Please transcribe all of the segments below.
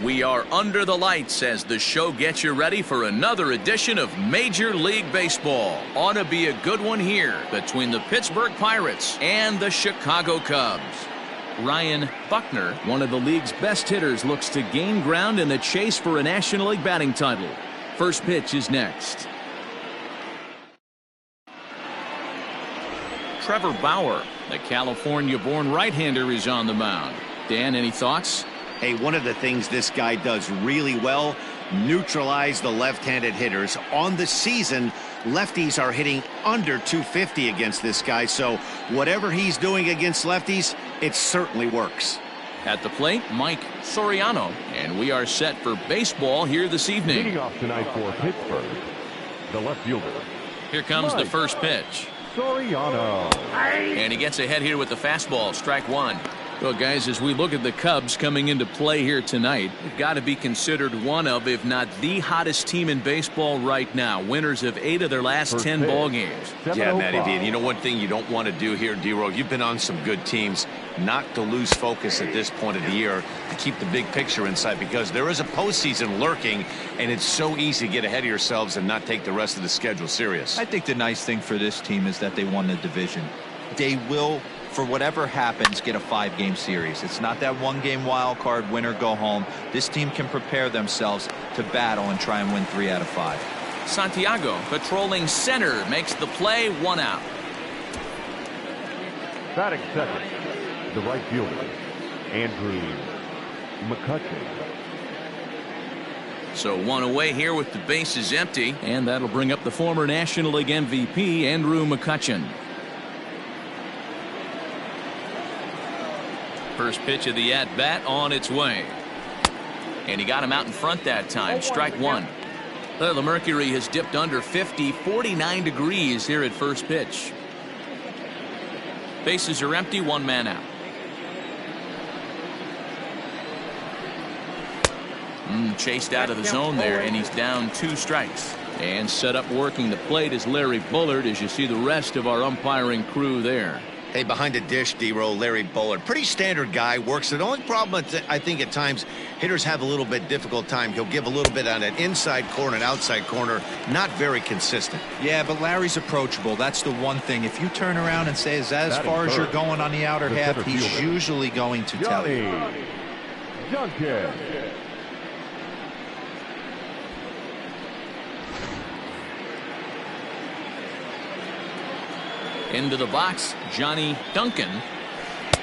We are under the lights as the show gets you ready for another edition of Major League Baseball. Ought to be a good one here between the Pittsburgh Pirates and the Chicago Cubs. Ryan Buckner, one of the league's best hitters, looks to gain ground in the chase for a National League batting title. First pitch is next. Trevor Bauer, the California-born right-hander, is on the mound. Dan, any thoughts? Hey, one of the things this guy does really well, neutralize the left-handed hitters. On the season, lefties are hitting under 250 against this guy, so whatever he's doing against lefties, it certainly works. At the plate, Mike Soriano, and we are set for baseball here this evening. Leading off tonight for Pittsburgh, the left fielder. Here comes the first pitch. Soriano. And he gets ahead here with the fastball, strike one. Well, guys, as we look at the Cubs coming into play here tonight, they've got to be considered one of, if not the hottest team in baseball right now. Winners of 8 of their last 10 ball games. Yeah, Matty V. And you know one thing you don't want to do here, D-Row, you've been on some good teams, not to lose focus at this point of the year, to keep the big picture in sight, because there is a postseason lurking, and it's so easy to get ahead of yourselves and not take the rest of the schedule serious. I think the nice thing for this team is that they won the division. They will, for whatever happens, get a 5-game series. It's not that 1-game wild card, win or go home. This team can prepare themselves to battle and try and win 3 out of 5. Santiago patrolling center makes the play, 1 out. Batting second, the right fielder, Andrew McCutcheon. So 1 away here with the bases empty, and that'll bring up the former National League MVP, Andrew McCutcheon. First pitch of the at-bat on its way. And he got him out in front that time. Strike one. Well, the mercury has dipped under 50, 49 degrees here at first pitch. Bases are empty, 1 man out. Chased out of the zone there, and he's down 2 strikes. And set up working the plate is Larry Bullard, as you see the rest of our umpiring crew there. Hey, behind the dish, D-Row, Larry Bullard. Pretty standard guy, works. The only problem, I think, at times, hitters have a little bit difficult time. He'll give a little bit on an inside corner and outside corner. Not very consistent. Yeah, but Larry's approachable. That's the one thing. If you turn around and say, as far as you're going on the outer half, he's usually going to tell you. Junkin. Into the box, Johnny Duncan,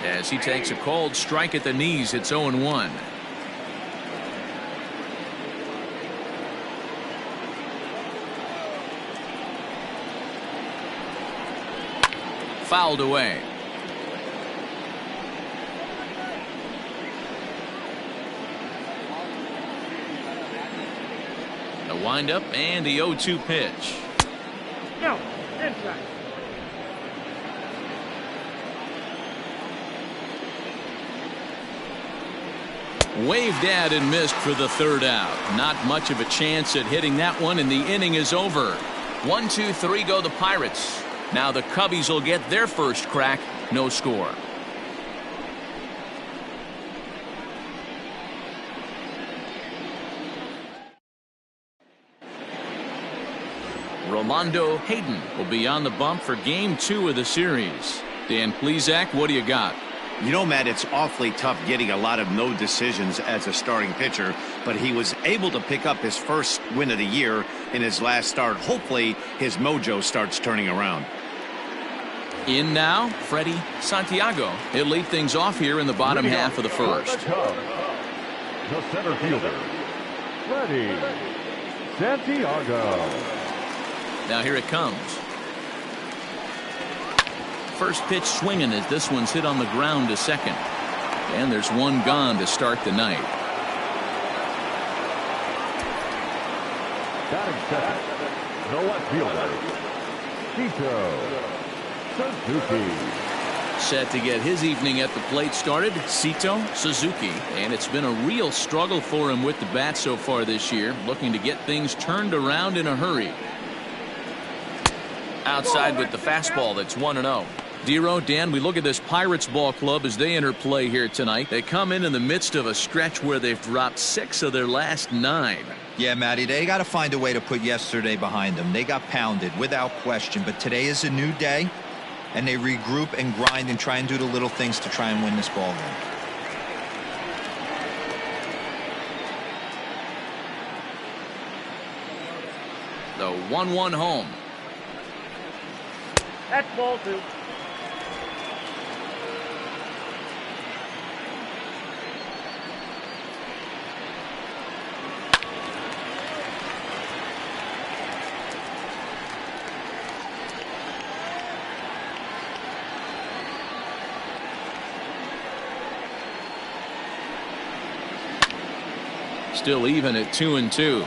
as he takes a cold strike at the knees. It's 0-1. Fouled away. The windup and the 0-2 pitch. No, inside. Waved at and missed for the 3rd out. Not much of a chance at hitting that one, and the inning is over. 1, 2, 3 go the Pirates. Now the Cubbies will get their first crack. No score. Rolando Hayden will be on the bump for Game 2 of the series. Dan Plesac, what do you got? You know, Matt, it's awfully tough getting a lot of no decisions as a starting pitcher, but he was able to pick up his first win of the year in his last start. Hopefully, his mojo starts turning around. In now, Freddie Santiago. He'll lead things off here in the bottom half of the first. The center fielder, Freddie Santiago. Now here it comes. First pitch swinging as this one's hit on the ground to second. And there's 1 gone to start the night. Batting second, the left fielder, Suzuki. Set to get his evening at the plate started, Sito Suzuki. And it's been a real struggle for him with the bat so far this year, looking to get things turned around in a hurry. Outside with the fastball, that's 1-0. Dero, Dan, we look at this Pirates ball club as they enter play here tonight. They come in the midst of a stretch where they've dropped 6 of their last 9. Yeah, Matty, they got to find a way to put yesterday behind them. They got pounded without question, but today is a new day, and they regroup and grind and try and do the little things to try and win this ball game. The 1-1 home. That's ball 2. Still even at 2-2.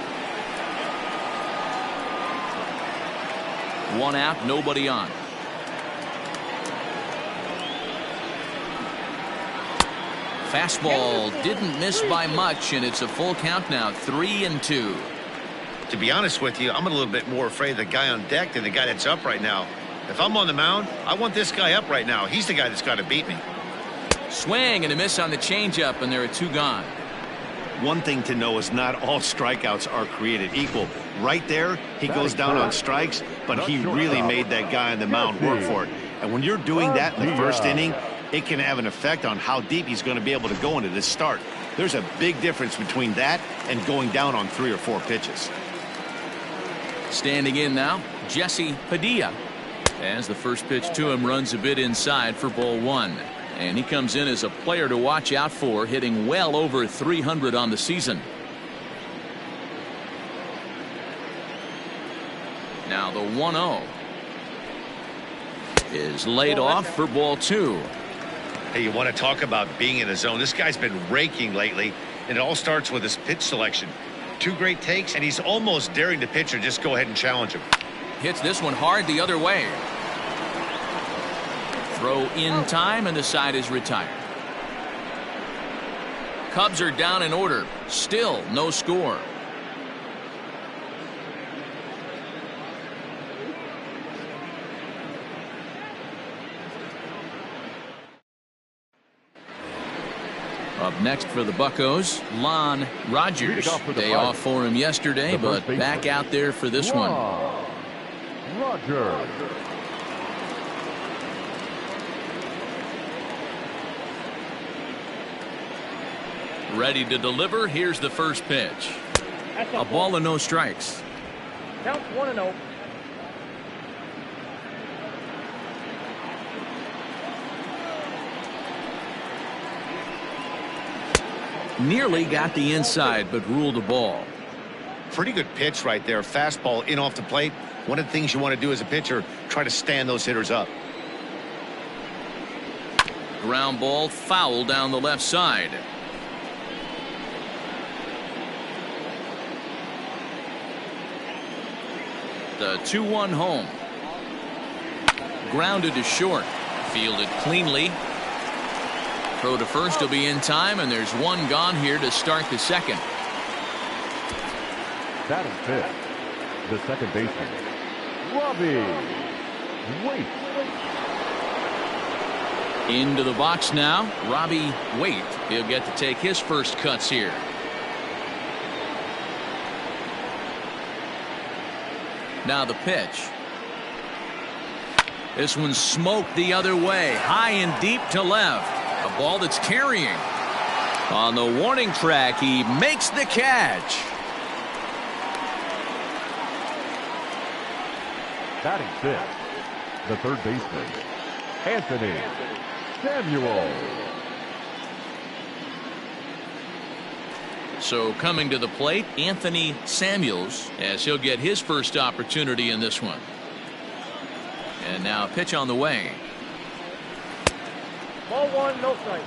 1 out, nobody on. Fastball didn't miss by much, and it's a full count now, 3-2. To be honest with you, I'm a little bit more afraid of the guy on deck than the guy that's up right now. If I'm on the mound, I want this guy up right now. He's the guy that's got to beat me. Swing and a miss on the changeup, and there are 2 gone. One thing to know is not all strikeouts are created equal. Right there, he goes down on strikes, but he really made that guy on the mound work for it. And when you're doing that in the first inning, it can have an effect on how deep he's going to be able to go into this start. There's a big difference between that and going down on 3 or 4 pitches. Standing in now, Jesse Padilla. As the first pitch to him runs a bit inside for ball 1. And he comes in as a player to watch out for, hitting well over 300 on the season. Now the 1-0 is laid off for ball 2. Hey, you want to talk about being in the zone? This guy's been raking lately, and it all starts with his pitch selection. 2 great takes, and he's almost daring the pitcher just go ahead and challenge him. Hits this one hard the other way. Throw in time, and the side is retired. Cubs are down in order. Still no score. Up next for the Buccos, Lon Rogers. Day off for him yesterday, but back out there for this one. Rogers. Ready to deliver. Here's the first pitch. A ball and no strikes. Counts 1-0. Nearly got the inside, but ruled a ball. Pretty good pitch right there. Fastball in off the plate. One of the things you want to do as a pitcher, try to stand those hitters up. Ground ball foul down the left side. The 2-1 home. Grounded to short. Fielded cleanly. Throw to first will be in time, and there's 1 gone here to start the second. That is fifth. The second baseman, Robbie Waite. Into the box now, Robbie Waite. He'll get to take his first cuts here. Now the pitch. This one's smoked the other way, high and deep to left. A ball that's carrying. On the warning track, he makes the catch. Batting fifth, the third baseman, Anthony Samuel. So coming to the plate, Anthony Samuels, as he'll get his first opportunity in this one. And now a pitch on the way. Ball 1, no strike.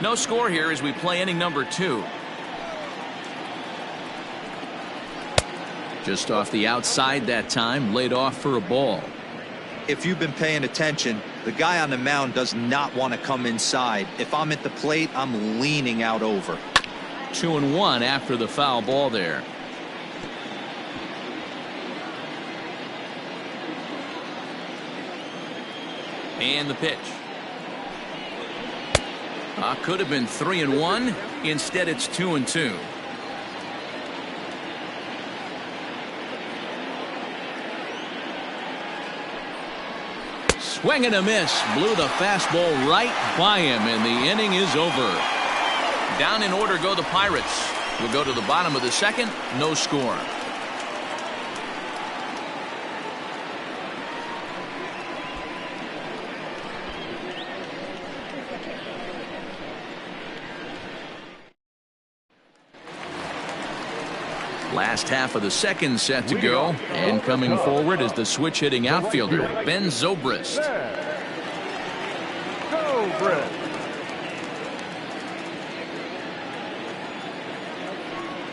No score here as we play inning number 2. Just off the outside that time, laid off for a ball. If you've been paying attention, the guy on the mound does not want to come inside. If I'm at the plate, I'm leaning out over. 2-1 after the foul ball there. And the pitch. Could have been 3-1. Instead, it's 2-2. Swing and a miss. Blew the fastball right by him, and the inning is over. Down in order go the Pirates. We'll go to the bottom of the second. No score. Last half of the second set to go, and coming forward is the switch-hitting outfielder, Ben Zobrist.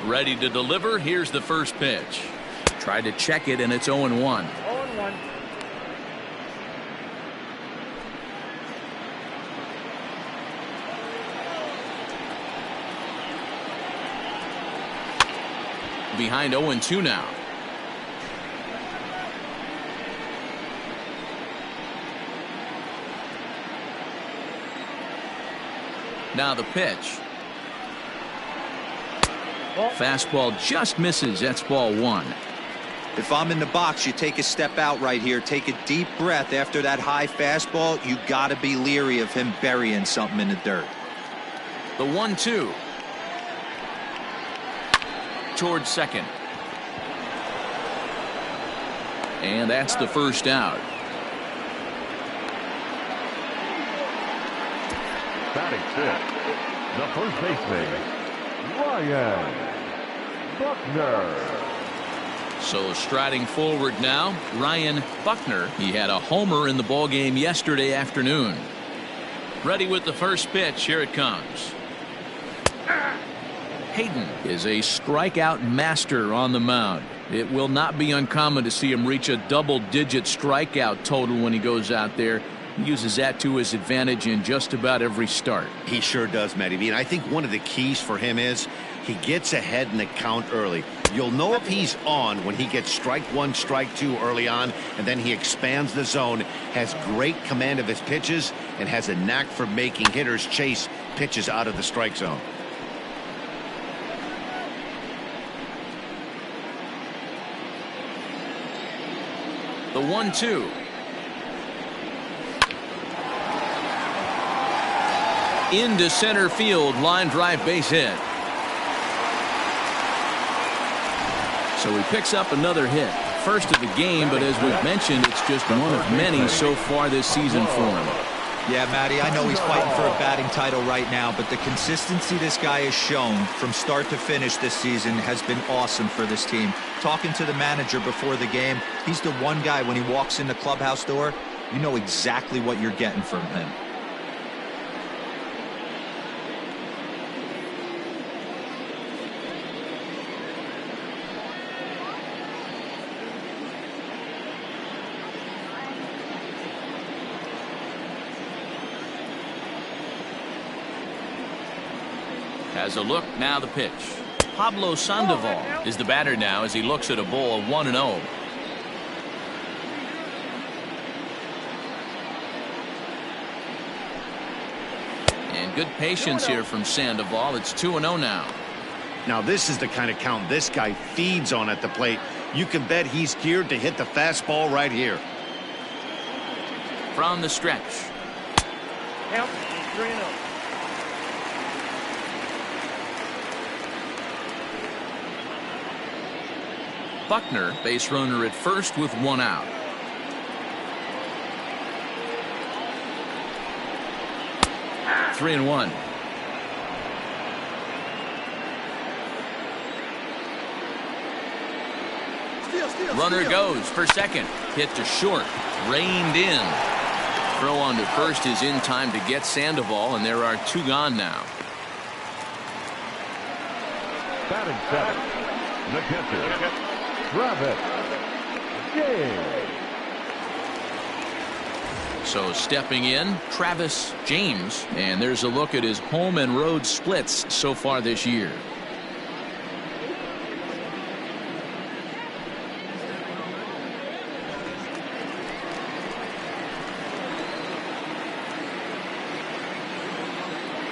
Ready to deliver. Here's the first pitch. Tried to check it, and it's 0-1. 0-1. Behind 0-2 now. Now the pitch. Fastball just misses. That's ball one. If I'm in the box, you take a step out right here. Take a deep breath after that high fastball. You got to be leery of him burying something in the dirt. The 1-2. Towards second. And that's the first out. Batting fifth, the first baseman, Ryan Buckner. So striding forward now, Ryan Buckner. He had a homer in the ballgame yesterday afternoon. Ready with the first pitch. Here it comes. Hayden is a strikeout master on the mound. It will not be uncommon to see him reach a double-digit strikeout total when he goes out there. He uses that to his advantage in just about every start. He sure does, Matty V. And I think one of the keys for him is he gets ahead in the count early. You'll know if he's on when he gets strike one, strike two early on, and then he expands the zone, has great command of his pitches, and has a knack for making hitters chase pitches out of the strike zone. The 1-2. Into center field, line drive, base hit. So he picks up another hit. First of the game, but as we've mentioned, it's just one of many so far this season for him. Yeah, Matty, I know he's fighting for a batting title right now, but the consistency this guy has shown from start to finish this season has been awesome for this team. Talking to the manager before the game, he's the one guy when he walks in the clubhouse door, you know exactly what you're getting from him. Has a look, now the pitch. Pablo Sandoval is the batter now as he looks at a ball 1-0. And good patience here from Sandoval. It's 2-0 now. Now this is the kind of count this guy feeds on at the plate. You can bet he's geared to hit the fastball right here. From the stretch. Count 3-0. Buckner, base runner at first with one out. Three and one. Runner goes for second. Hit to short. Reined in. Throw on to first is in time to get Sandoval, and there are two gone now. Batting seventh, the catcher, Travis James. So stepping in, Travis James, and there's a look at his home and road splits so far this year.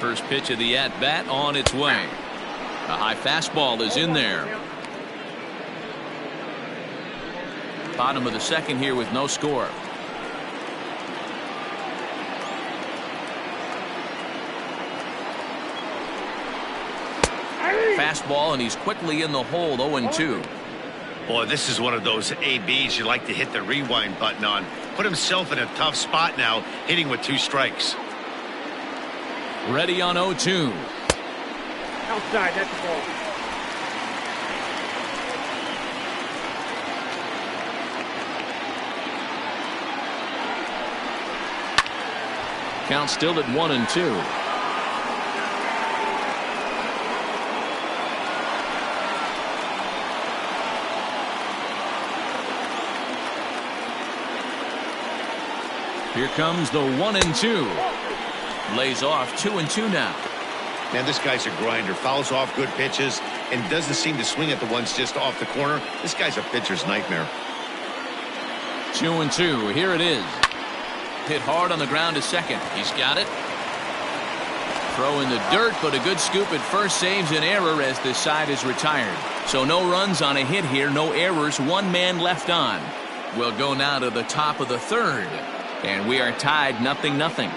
First pitch of the at-bat on its way. A high fastball is in there. Bottom of the second here with no score. Fastball, and he's quickly in the hole. 0-2. Boy, this is one of those ABs you like to hit the rewind button on. Put himself in a tough spot now, hitting with 2 strikes. Ready on 0-2. Outside, that's the ball. Count still at 1-2. Here comes the 1-2. Lays off 2-2 now. Man, this guy's a grinder. Fouls off good pitches and doesn't seem to swing at the ones just off the corner. This guy's a pitcher's nightmare. 2-2. Here it is. Hit hard on the ground to second. He's got it. Throw in the dirt, but a good scoop at first saves an error as this side is retired. So no runs on a hit here, no errors, 1 man left on. We'll go now to the top of the third. And we are tied 0-0.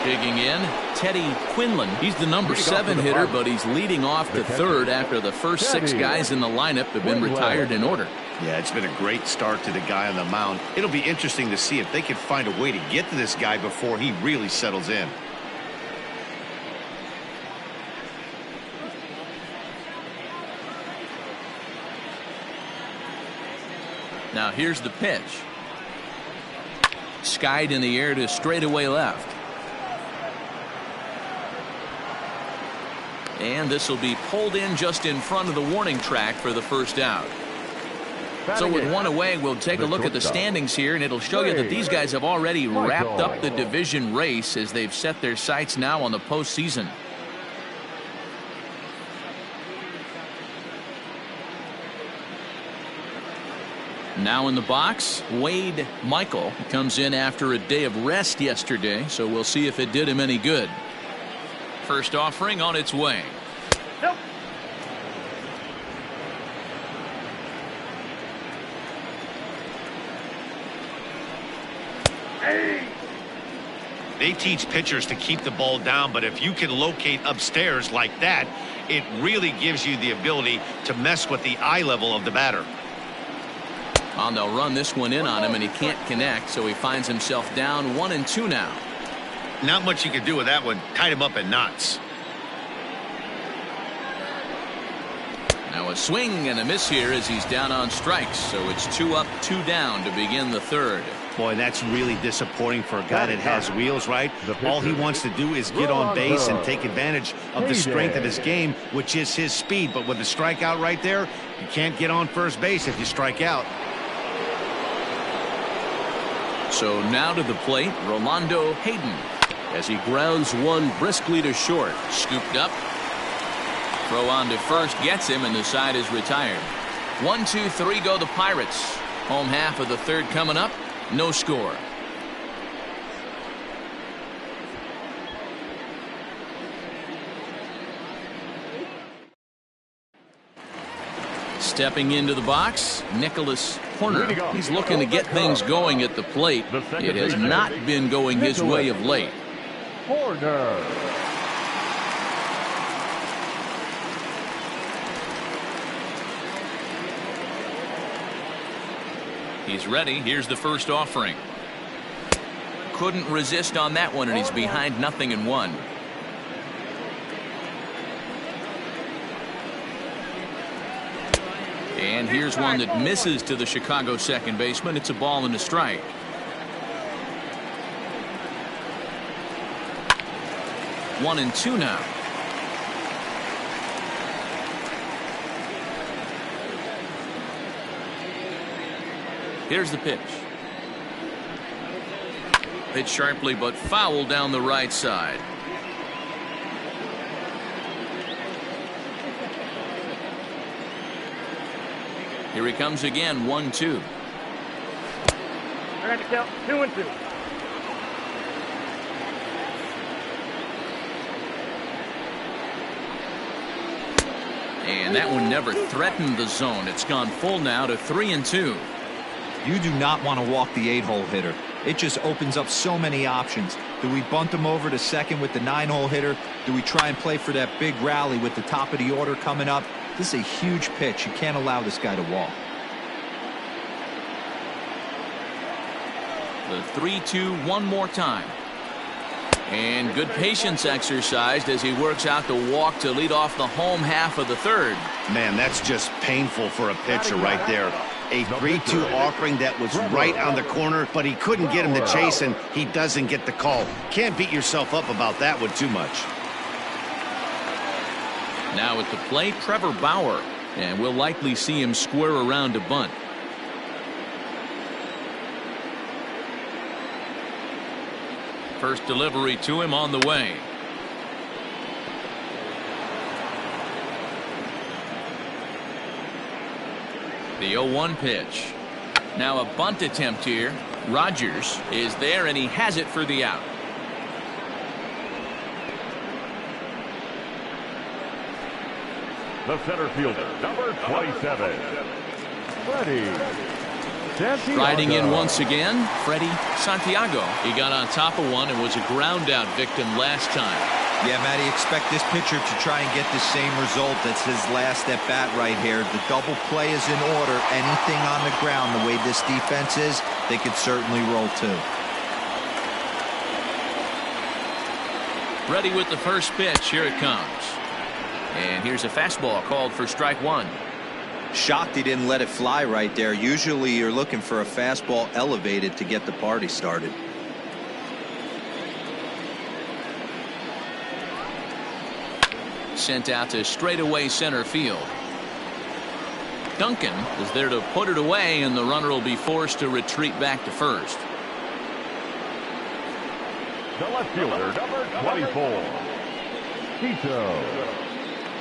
Digging in, Teddy Quinlan. He's the number 7 hitter, but he's leading off the third after the first 6 guys in the lineup have been retired in order. Yeah, it's been a great start to the guy on the mound. It'll be interesting to see if they can find a way to get to this guy before he really settles in. Now here's the pitch. Skied in the air to straightaway left. And this will be pulled in just in front of the warning track for the first out. So with 1 away, we'll take a look at the standings here, and it'll show you that these guys have already wrapped up the division race as they've set their sights now on the postseason. Now in the box, Wade Michael comes in after a day of rest yesterday, so we'll see if it did him any good. First offering on its way. Nope. Hey. They teach pitchers to keep the ball down, but if you can locate upstairs like that, it really gives you the ability to mess with the eye level of the batter. And they'll run this one in on him, and he can't connect, so he finds himself down 1-2 now. Not much you can do with that one. Tied him up in knots. Now a swing and a miss here as he's down on strikes, so it's 2 up, 2 down to begin the third. Boy, that's really disappointing for a guy that has wheels, right? All he wants to do is get on base and take advantage of the strength of his game, which is his speed. But with the strikeout right there, you can't get on first base if you strike out. So now to the plate, Rolando Hayden, as he grounds one briskly to short. Scooped up. Throw on to first gets him, and the side is retired. 1, 2, 3 go the Pirates. Home half of the third coming up. No score. Stepping into the box, Nicholas Horner. He's looking to get things going at the plate. It has not been going his way of late. Horner. He's ready. Here's the first offering. Couldn't resist on that one, and he's behind 0-1. And here's one that misses to the Chicago second baseman. It's a ball and a strike. One and two now. Here's the pitch. Hit sharply but foul down the right side. Here he comes again, 1-2. I got to count 2-2. And that one never threatened the zone. It's gone full now to 3-2. You do not want to walk the 8-hole hitter. It just opens up so many options. Do we bunt him over to second with the 9-hole hitter? Do we try and play for that big rally with the top of the order coming up? This is a huge pitch. You can't allow this guy to walk. The 3-2 one more time. And good patience exercised as he works out the walk to lead off the home half of the third. Man, that's just painful for a pitcher right there. A 3-2 offering that was right on the corner, but he couldn't get him to chase, and he doesn't get the call. Can't beat yourself up about that one too much. Now at the plate, Trevor Bauer, and we'll likely see him square around to bunt. First delivery to him on the way. The 0-1 pitch. Now a bunt attempt here. Rogers is there, and he has it for the out. The center fielder, number 27, Freddie Santiago. Riding in once again, Freddie Santiago. He got on top of one and was a ground out victim last time. Yeah, Matty, expect this pitcher to try and get the same result. That's his last at bat right here. The double play is in order. Anything on the ground, the way this defense is, they could certainly roll too. Ready with the first pitch. Here it comes. And here's a fastball called for strike one. Shocked he didn't let it fly right there. Usually you're looking for a fastball elevated to get the party started. Sent out to straightaway center field. Duncan is there to put it away, and the runner will be forced to retreat back to first. The left fielder, number 24, Tito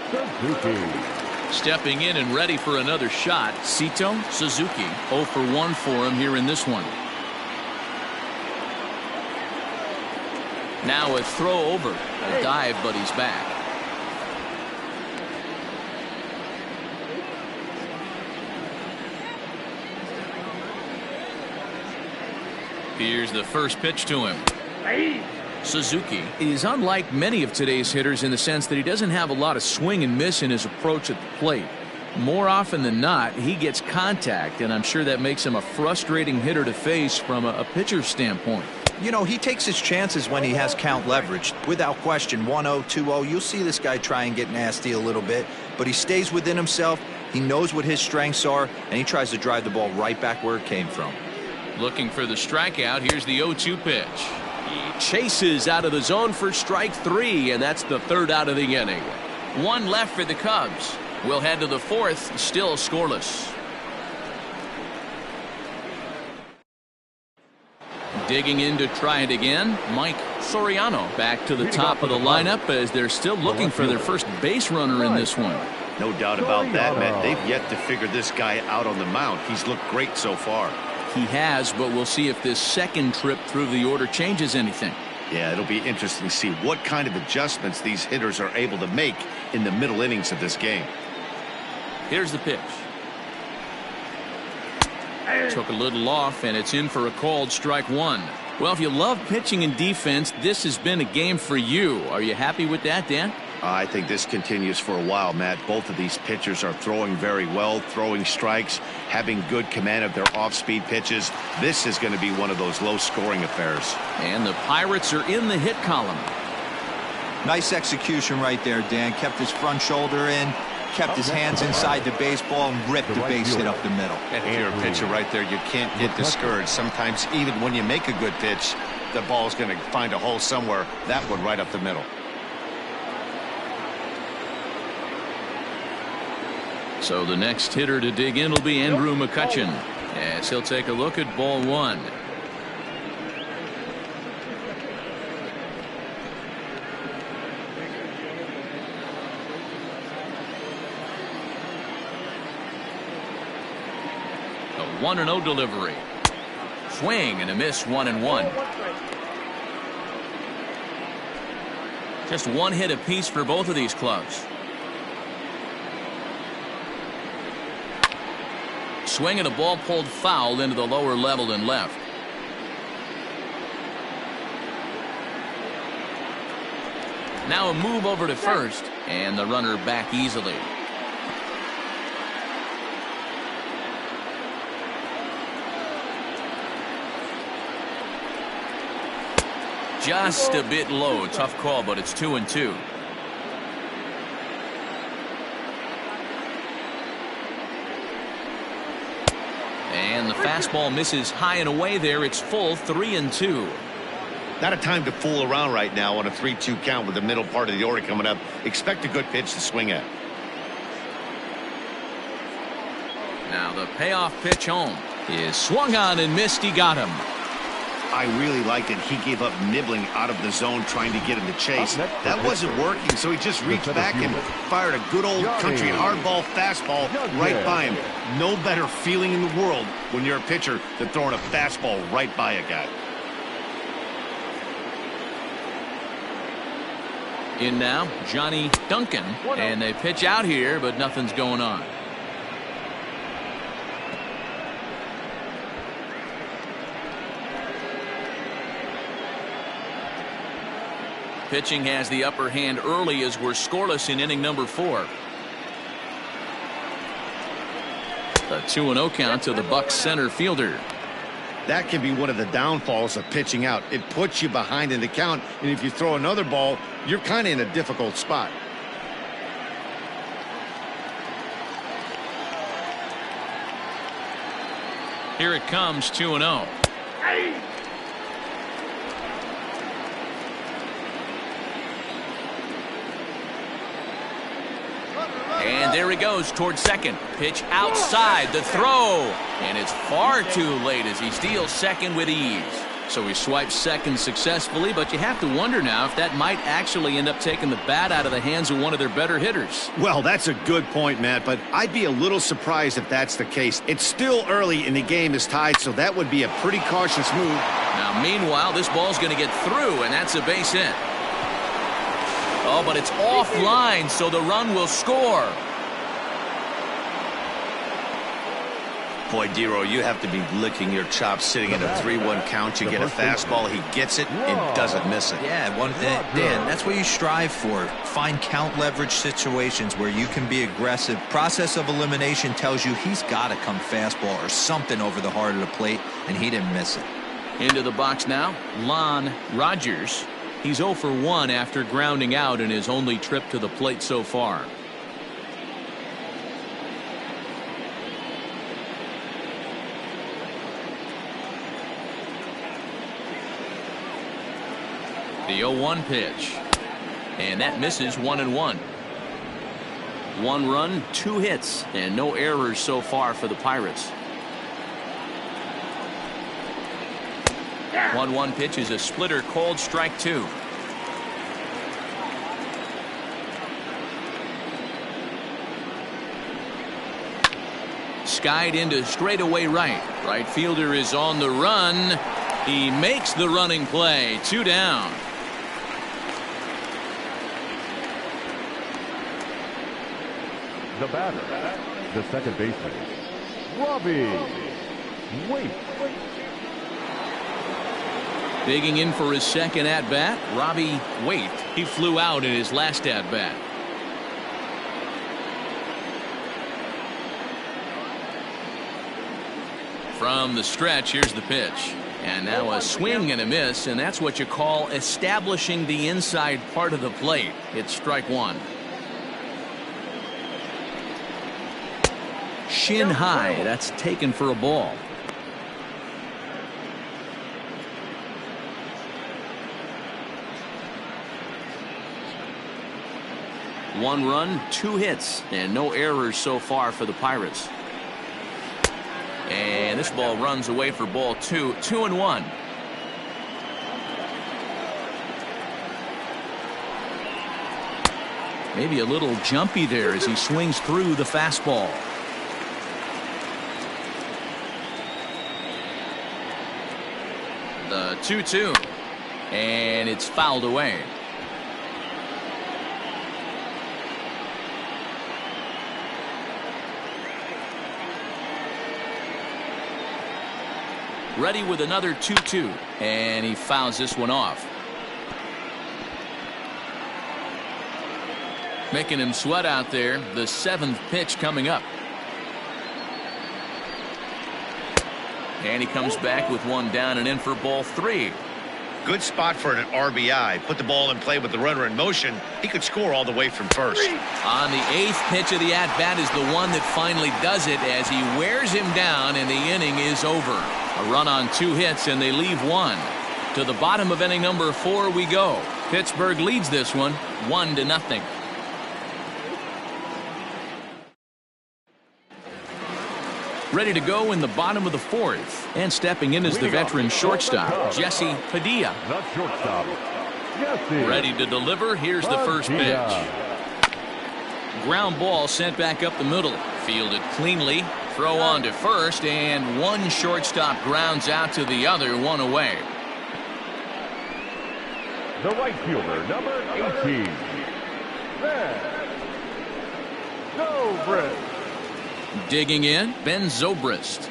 Suzuki. Stepping in and ready for another shot, Sito Suzuki. 0 for 1 for him here in this one. Now a throw over. A dive, but he's back. Here's the first pitch to him. Suzuki is unlike many of today's hitters in the sense that he doesn't have a lot of swing and miss in his approach at the plate. More often than not, he gets contact, and I'm sure that makes him a frustrating hitter to face from a pitcher's standpoint. You know, he takes his chances when he has count leverage. Without question, 1-0, 2-0, you'll see this guy try and get nasty a little bit, but he stays within himself. He knows what his strengths are, and he tries to drive the ball right back where it came from. Looking for the strikeout. Here's the 0-2 pitch. He chases out of the zone for strike three, and that's the third out of the inning. One left for the Cubs. We'll head to the fourth, still scoreless. Digging in to try it again, Mike Soriano back to the top of the lineup as they're still looking for their first base runner in this one. No doubt about that, Matt. They've yet to figure this guy out on the mound. He's looked great so far. He has, but we'll see if this second trip through the order changes anything. Yeah, it'll be interesting to see what kind of adjustments these hitters are able to make in the middle innings of this game. Here's the pitch. Took a little off, and it's in for a called strike one. Well, if you love pitching and defense, this has been a game for you. Are you happy with that, Dan? I think this continues for a while, Matt. Both of these pitchers are throwing very well, throwing strikes, having good command of their off-speed pitches. This is going to be one of those low-scoring affairs. And the Pirates are in the hit column. Nice execution right there, Dan. Kept his front shoulder in, kept his hands inside the baseball, and ripped the base hit up the middle. And if you're a pitcher right there, you can't get discouraged. Sometimes even when you make a good pitch, the ball's going to find a hole somewhere. That one right up the middle. So the next hitter to dig in will be Andrew McCutchen, as he'll take a look at ball one. A 1-0 delivery. Swing and a miss, 1-1. Just one hit apiece for both of these clubs. Swing and a ball pulled foul into the lower level and left. Now a move over to first, and the runner back easily. Just a bit low. Tough call, but it's 2-2. And the fastball misses high and away there. It's full 3-2. Not a time to fool around right now on a 3-2 count with the middle part of the order coming up. Expect a good pitch to swing at. Now the payoff pitch home is swung on and missed. He got him. I really liked it. He gave up nibbling out of the zone trying to get him to chase. That wasn't working, so he just reached back and fired a good old country hardball fastball right by him. No better feeling in the world when you're a pitcher than throwing a fastball right by a guy. In now, Johnny Duncan, and they pitch out here, but nothing's going on. Pitching has the upper hand early as we're scoreless in inning number 4. A 2-0 count to the Bucs center fielder. That can be one of the downfalls of pitching out. It puts you behind in the count, and if you throw another ball, you're kind of in a difficult spot. Here it comes, 2-0. And there he goes towards second. Pitch outside, the throw. And it's far too late as he steals second with ease. So he swipes second successfully, but you have to wonder now if that might actually end up taking the bat out of the hands of one of their better hitters. Well, that's a good point, Matt, but I'd be a little surprised if that's the case. It's still early and the game is tied, so that would be a pretty cautious move. Now, meanwhile, this ball's going to get through, and that's a base hit. Oh, but it's offline, so the run will score. Boy, Dero, you have to be licking your chops sitting at a 3-1 count. You get a fastball, he gets it and doesn't miss it. Yeah, Dan, that's what you strive for. Find count leverage situations where you can be aggressive. Process of elimination tells you he's got to come fastball or something over the heart of the plate, and he didn't miss it. Into the box now, Lon Rogers. He's 0 for 1 after grounding out in his only trip to the plate so far. The 0-1 pitch. And that misses 1-1. 1 run, 2 hits, and no errors so far for the Pirates. 1-1 pitch is a splitter, called strike 2. Skied into straightaway right. Right fielder is on the run. He makes the running play. 2 down. The batter, the second baseman, Robbie Waite. Digging in for his second at-bat, Robbie Waite. He flew out in his last at-bat. From the stretch, here's the pitch. And now a swing and a miss, and that's what you call establishing the inside part of the plate. It's strike 1. Shin high, that's taken for a ball. One run, 2 hits, and no errors so far for the Pirates. And this ball runs away for ball 2. 2-1. Maybe a little jumpy there as he swings through the fastball. The 2-2. And it's fouled away. Ready with another 2-2. And he fouls this one off. Making him sweat out there. The 7th pitch coming up. And he comes back with one down and in for ball 3. Good spot for an RBI. Put the ball in play with the runner in motion. He could score all the way from first. On the 8th pitch of the at-bat is the one that finally does it as he wears him down and the inning is over. A run on 2 hits and they leave 1. To the bottom of inning number 4 we go. Pittsburgh leads this one 1-0. Ready to go in the bottom of the 4th. And stepping in is the veteran shortstop, Jesse Padilla. The shortstop, Jesse. Ready to deliver. Here's the first pitch. Ground ball sent back up the middle. Fielded cleanly. Throw on to first. And one shortstop grounds out to the other. One away. The right fielder, number 18. Ben Zobrist. Digging in, Ben Zobrist.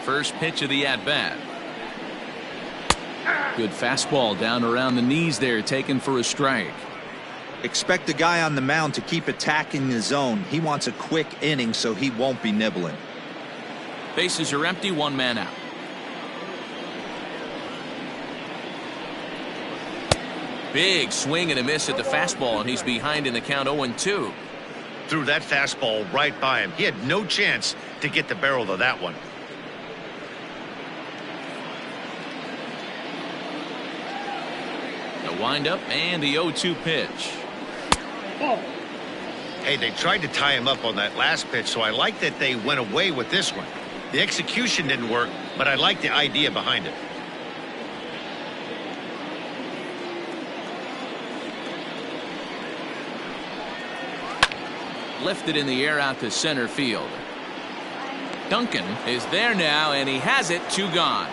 First pitch of the at-bat. Good fastball down around the knees there, taken for a strike. Expect the guy on the mound to keep attacking the zone. He wants a quick inning, so he won't be nibbling. Bases are empty, 1 man out. Big swing and a miss at the fastball, and he's behind in the count 0-2. Threw that fastball right by him. He had no chance to get the barrel of that one. The windup and the 0-2 pitch. Hey, they tried to tie him up on that last pitch, so I like that they went away with this one. The execution didn't work, but I like the idea behind it. Lifted in the air out to center field. Duncan is there now, and he has it. 2 gone.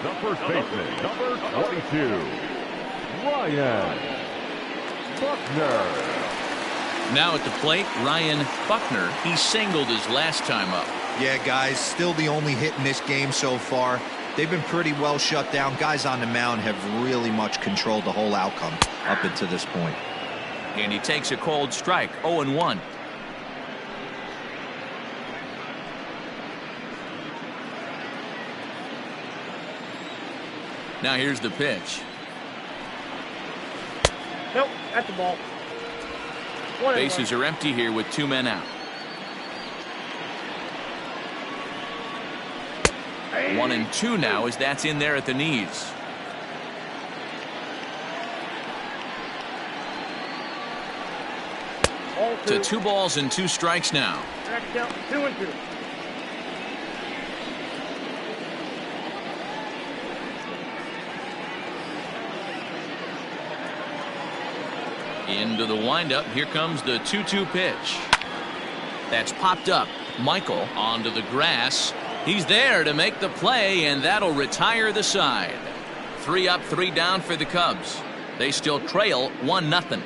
The first baseman, number 22, Ryan Buckner. Now at the plate, Ryan Buckner. He singled his last time up. Yeah, guys, still the only hit in this game so far. They've been pretty well shut down. Guys on the mound have really much controlled the whole outcome up until this point. And he takes a cold strike. 0-1. Now here's the pitch. Nope, that's the ball. Bases are empty here with 2 men out. 1-2 now as that's in there at the knees. To 2 balls and 2 strikes now. 2-2. Into the windup. Here comes the 2-2 pitch. That's popped up. Michael onto the grass. He's there to make the play, and that'll retire the side. 3 up, 3 down for the Cubs. They still trail 1-0.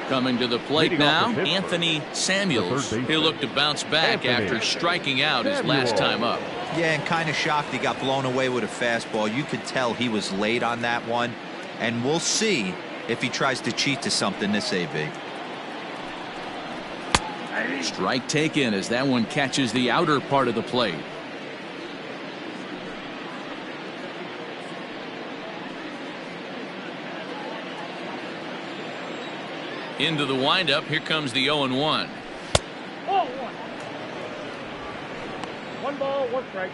Coming to the plate now, Anthony Samuels. He'll look to bounce back after striking out his last time up. Yeah, and kind of shocked he got blown away with a fastball. You could tell he was late on that one. And we'll see if he tries to cheat to something this AB. Strike taken as that one catches the outer part of the plate. Into the windup. Here comes the 0-1. Oh, 1 ball, 1 strike.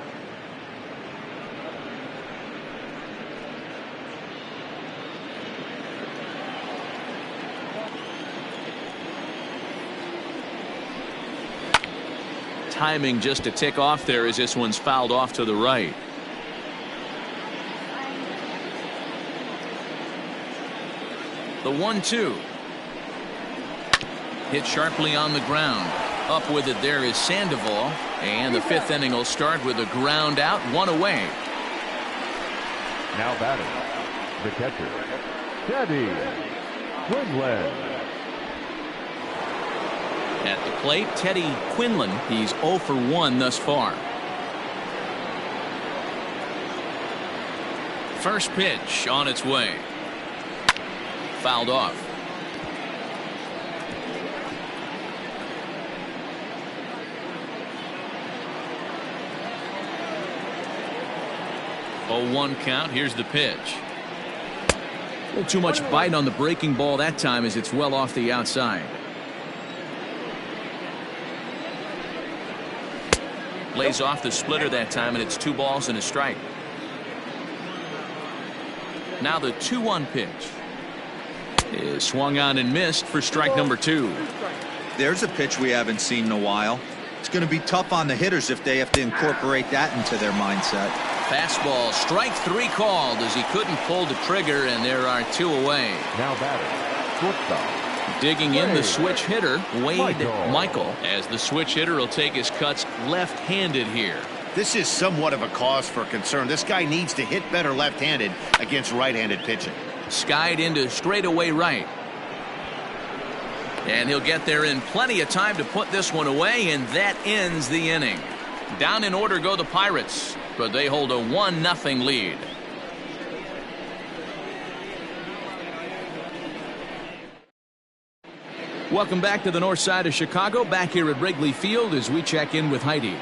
Timing just to tick off there as this one's fouled off to the right. The 1-2. Hit sharply on the ground. Up with it there is Sandoval. And the 5th inning will start with a ground out, 1 away. Now batting, the catcher, Teddy Quinlan. At the plate, Teddy Quinlan. He's 0 for 1 thus far. First pitch on its way. Fouled off. Oh, 1 count. Here's the pitch. A little too much bite on the breaking ball that time as it's well off the outside. Lays off the splitter that time, and it's 2 balls and a strike. Now the 2-1 pitch is swung on and missed for strike number 2. There's a pitch we haven't seen in a while. It's going to be tough on the hitters if they have to incorporate that into their mindset. Fastball, strike 3 called as he couldn't pull the trigger, and there are 2 away. Now batting, shortstop. Digging in the switch hitter, Wade Michael, as the switch hitter will take his cuts left-handed here. This is somewhat of a cause for concern. This guy needs to hit better left-handed against right-handed pitching. Skied into straightaway right. And he'll get there in plenty of time to put this one away, and that ends the inning. Down in order go the Pirates, but they hold a 1-0 lead. Welcome back to the north side of Chicago, back here at Wrigley Field as we check in with Heidi.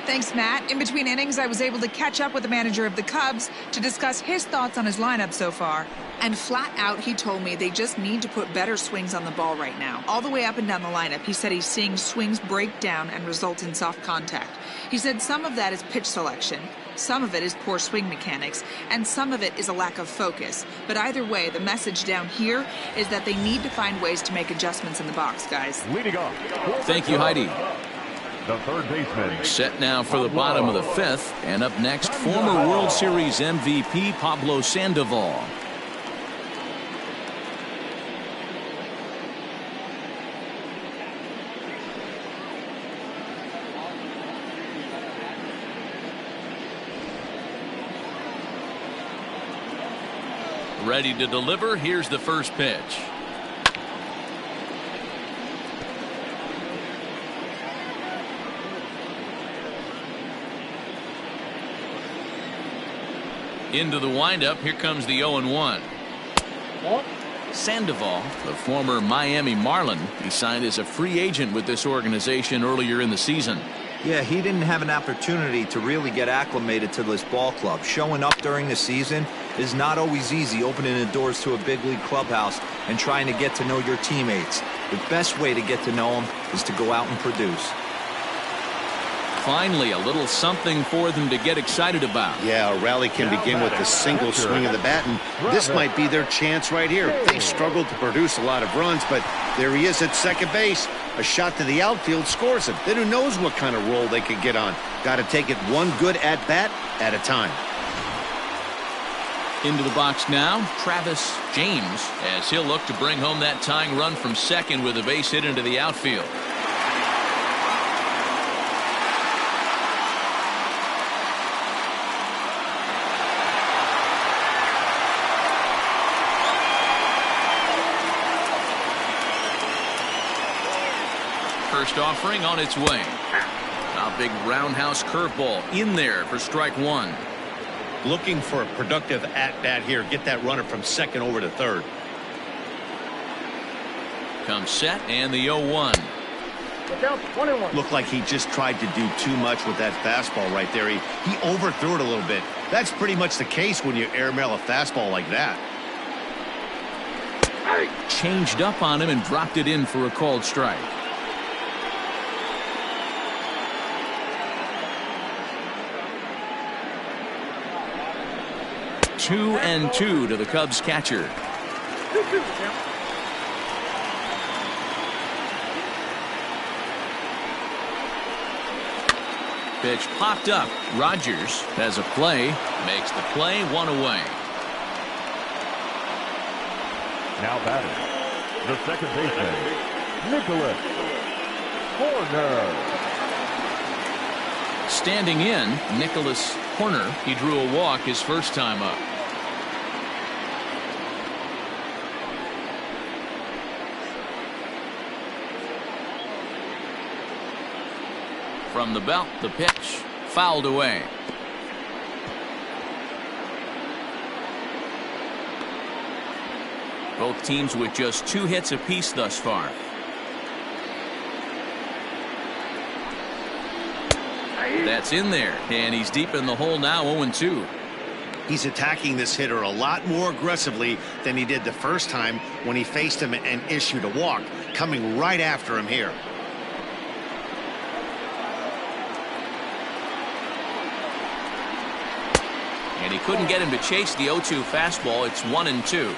Thanks, Matt. In between innings, I was able to catch up with the manager of the Cubs to discuss his thoughts on his lineup so far. And flat out, he told me they just need to put better swings on the ball right now. All the way up and down the lineup, he said he's seeing swings break down and result in soft contact. He said some of that is pitch selection, some of it is poor swing mechanics, and some of it is a lack of focus. But either way, the message down here is that they need to find ways to make adjustments in the box, guys. Leading off. Thank you, Heidi. The third baseman. Set now for the bottom of the 5th, and up next, former World Series MVP Pablo Sandoval. Ready to deliver. Here's the first pitch. Into the windup. Here comes the 0-1. Sandoval, the former Miami Marlin, he signed as a free agent with this organization earlier in the season. Yeah, he didn't have an opportunity to really get acclimated to this ball club. Showing up during the season is not always easy, opening the doors to a big league clubhouse and trying to get to know your teammates. The best way to get to know them is to go out and produce. Finally, a little something for them to get excited about. Yeah, a rally can begin with a single swing of the bat, and this might be their chance right here. They struggled to produce a lot of runs, but there he is at second base. A shot to the outfield scores him. Then who knows what kind of roll they could get on. Got to take it one good at-bat at a time. Into the box now, Travis James, as he'll look to bring home that tying run from second with a base hit into the outfield. First offering on its way. A big roundhouse curveball in there for strike 1. Looking for a productive at-bat here. Get that runner from second over to third. Comes set and the 0-1. Looked like he just tried to do too much with that fastball right there. He overthrew it a little bit. That's pretty much the case when you airmail a fastball like that. Changed up on him and dropped it in for a called strike. 2-2 to the Cubs catcher. Pitch popped up. Rogers has a play. Makes the play, 1 away. Now batting, the second baseman, Nicholas Horner. Standing in, Nicholas Horner. He drew a walk his first time up. From the belt, the pitch. Fouled away. Both teams with just 2 hits apiece thus far. That's in there, and he's deep in the hole now, 0-2. He's attacking this hitter a lot more aggressively than he did the first time when he faced him and issued a walk, coming right after him here. And he couldn't get him to chase the 0-2 fastball. It's 1-2.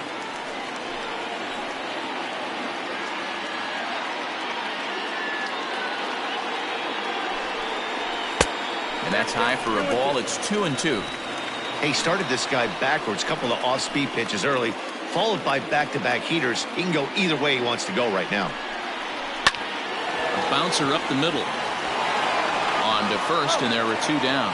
And that's high for a ball. It's 2-2. He started this guy backwards, couple of off-speed pitches early, followed by back-to-back heaters. He can go either way he wants to go right now. A bouncer up the middle. On to first, and there were 2 down.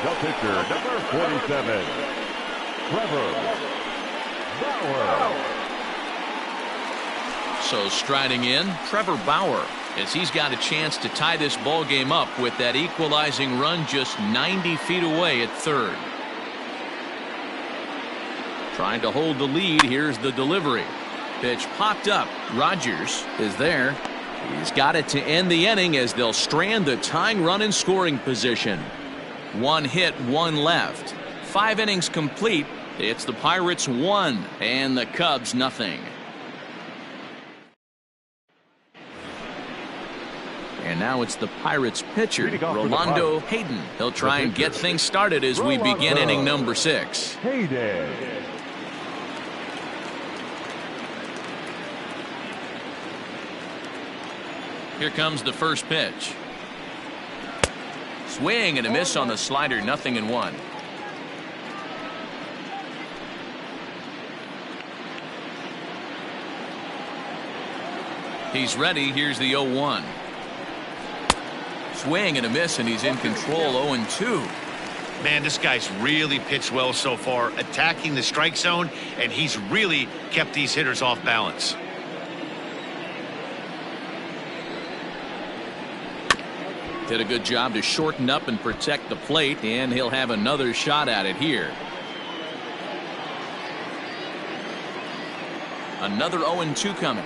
The pitcher, number 47, Trevor Bauer. So striding in, Trevor Bauer, as he's got a chance to tie this ball game up with that equalizing run just 90 feet away at third. Trying to hold the lead. Here's the delivery. Pitch popped up. Rogers is there. He's got it to end the inning as they'll strand the tying run in scoring position. 1 hit, 1 left. 5 innings complete. It's the Pirates 1 and the Cubs nothing. And now it's the Pirates pitcher, Rolando Hayden. He'll try and get things started as we begin inning number 6. Hayden. Here comes the first pitch. Swing and a miss on the slider, 0-1. He's ready. Here's the 0-1. Swing and a miss, and he's in control. 0-2. Man, this guy's really pitched well so far, attacking the strike zone, and he's really kept these hitters off balance. Did a good job to shorten up and protect the plate, and he'll have another shot at it here. Another 0-2 coming.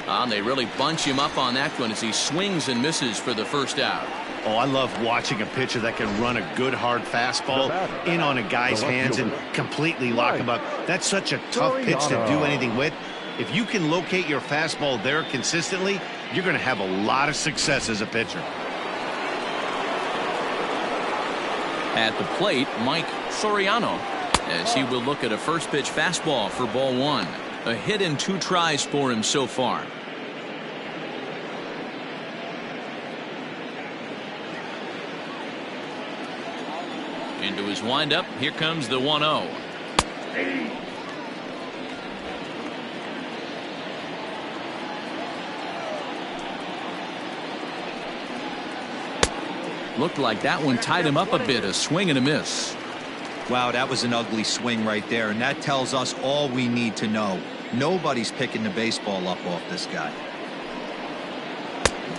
And they really bunch him up on that one as he swings and misses for the first out. Oh, I love watching a pitcher that can run a good hard fastball in on a guy's hands and completely lock him up. That's such a tough pitch to do anything with. If you can locate your fastball there consistently, you're going to have a lot of success as a pitcher. At the plate, Mike Soriano, as he will look at a first pitch fastball for ball 1. A hit in 2 tries for him so far. Into his windup. Here comes the 1-0. Looked like that one tied him up a bit. A swing and a miss. Wow, that was an ugly swing right there, and that tells us all we need to know. Nobody's picking the baseball up off this guy.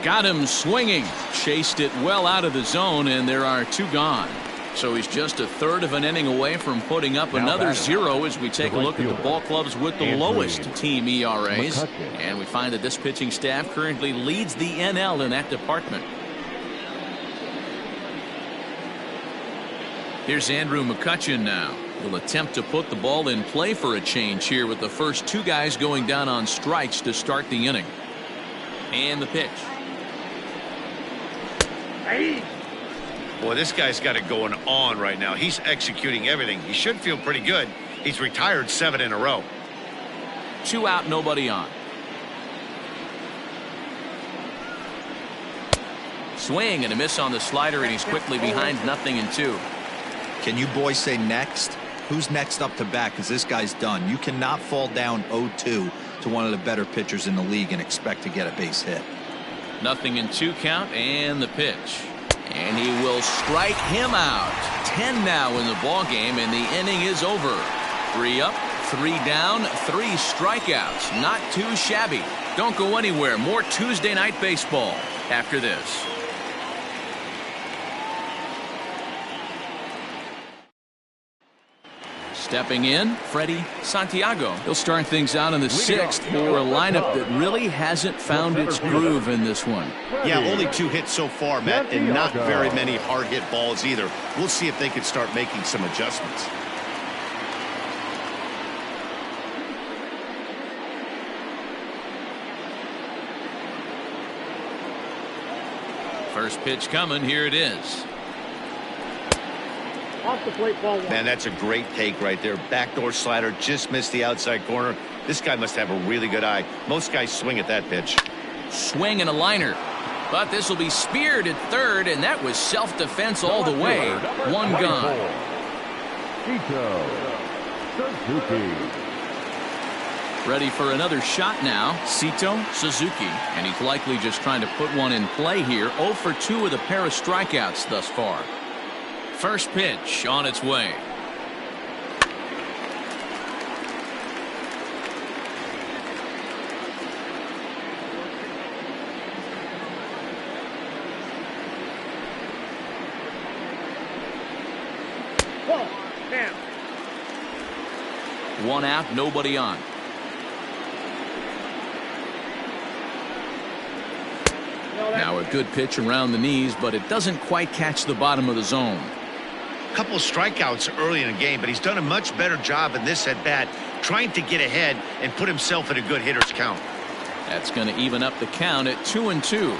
Got him swinging. Chased it well out of the zone, and there are 2 gone. So he's just a third of an inning away from putting up another 0 as we take a look at the ball clubs with the lowest team ERAs. And we find that this pitching staff currently leads the NL in that department. Here's Andrew McCutchen now. He'll attempt to put the ball in play for a change here with the first 2 guys going down on strikes to start the inning. And the pitch. Boy, this guy's got it going on right now. He's executing everything. He should feel pretty good. He's retired 7 in a row. 2 out, nobody on. Swing and a miss on the slider, and he's quickly behind 0-2. Can you boys say next? who's next up to bat, because this guy's done. You cannot fall down 0-2 to one of the better pitchers in the league and expect to get a base hit. 0-2 count, and the pitch. And he will strike him out. 10 now in the ball game, and the inning is over. 3 up, 3 down, 3 strikeouts. Not too shabby. Don't go anywhere. More Tuesday Night Baseball after this. Stepping in, Freddie Santiago. He'll start things out in the 6th for a lineup that really hasn't found its groove in this one. Yeah, only 2 hits so far, Matt, and not very many hard hit balls either. We'll see if they can start making some adjustments. First pitch coming. Here it is. Off the plate, ball 1. Man, that's a great take right there. Backdoor slider, just missed the outside corner. This guy must have a really good eye. Most guys swing at that pitch. Swing and a liner. But this will be speared at third, and that was self-defense all the way. 1 gone. Suzuki. Ready for another shot now. Sito Suzuki. And he's likely just trying to put one in play here. 0 for 2 with a pair of strikeouts thus far. First pitch on its way. Ball. Down. 1 out, nobody on. Now a good pitch around the knees, but it doesn't quite catch the bottom of the zone. Couple of strikeouts early in the game, but he's done a much better job in this at bat, trying to get ahead and put himself in a good hitter's count. That's going to even up the count at 2-2.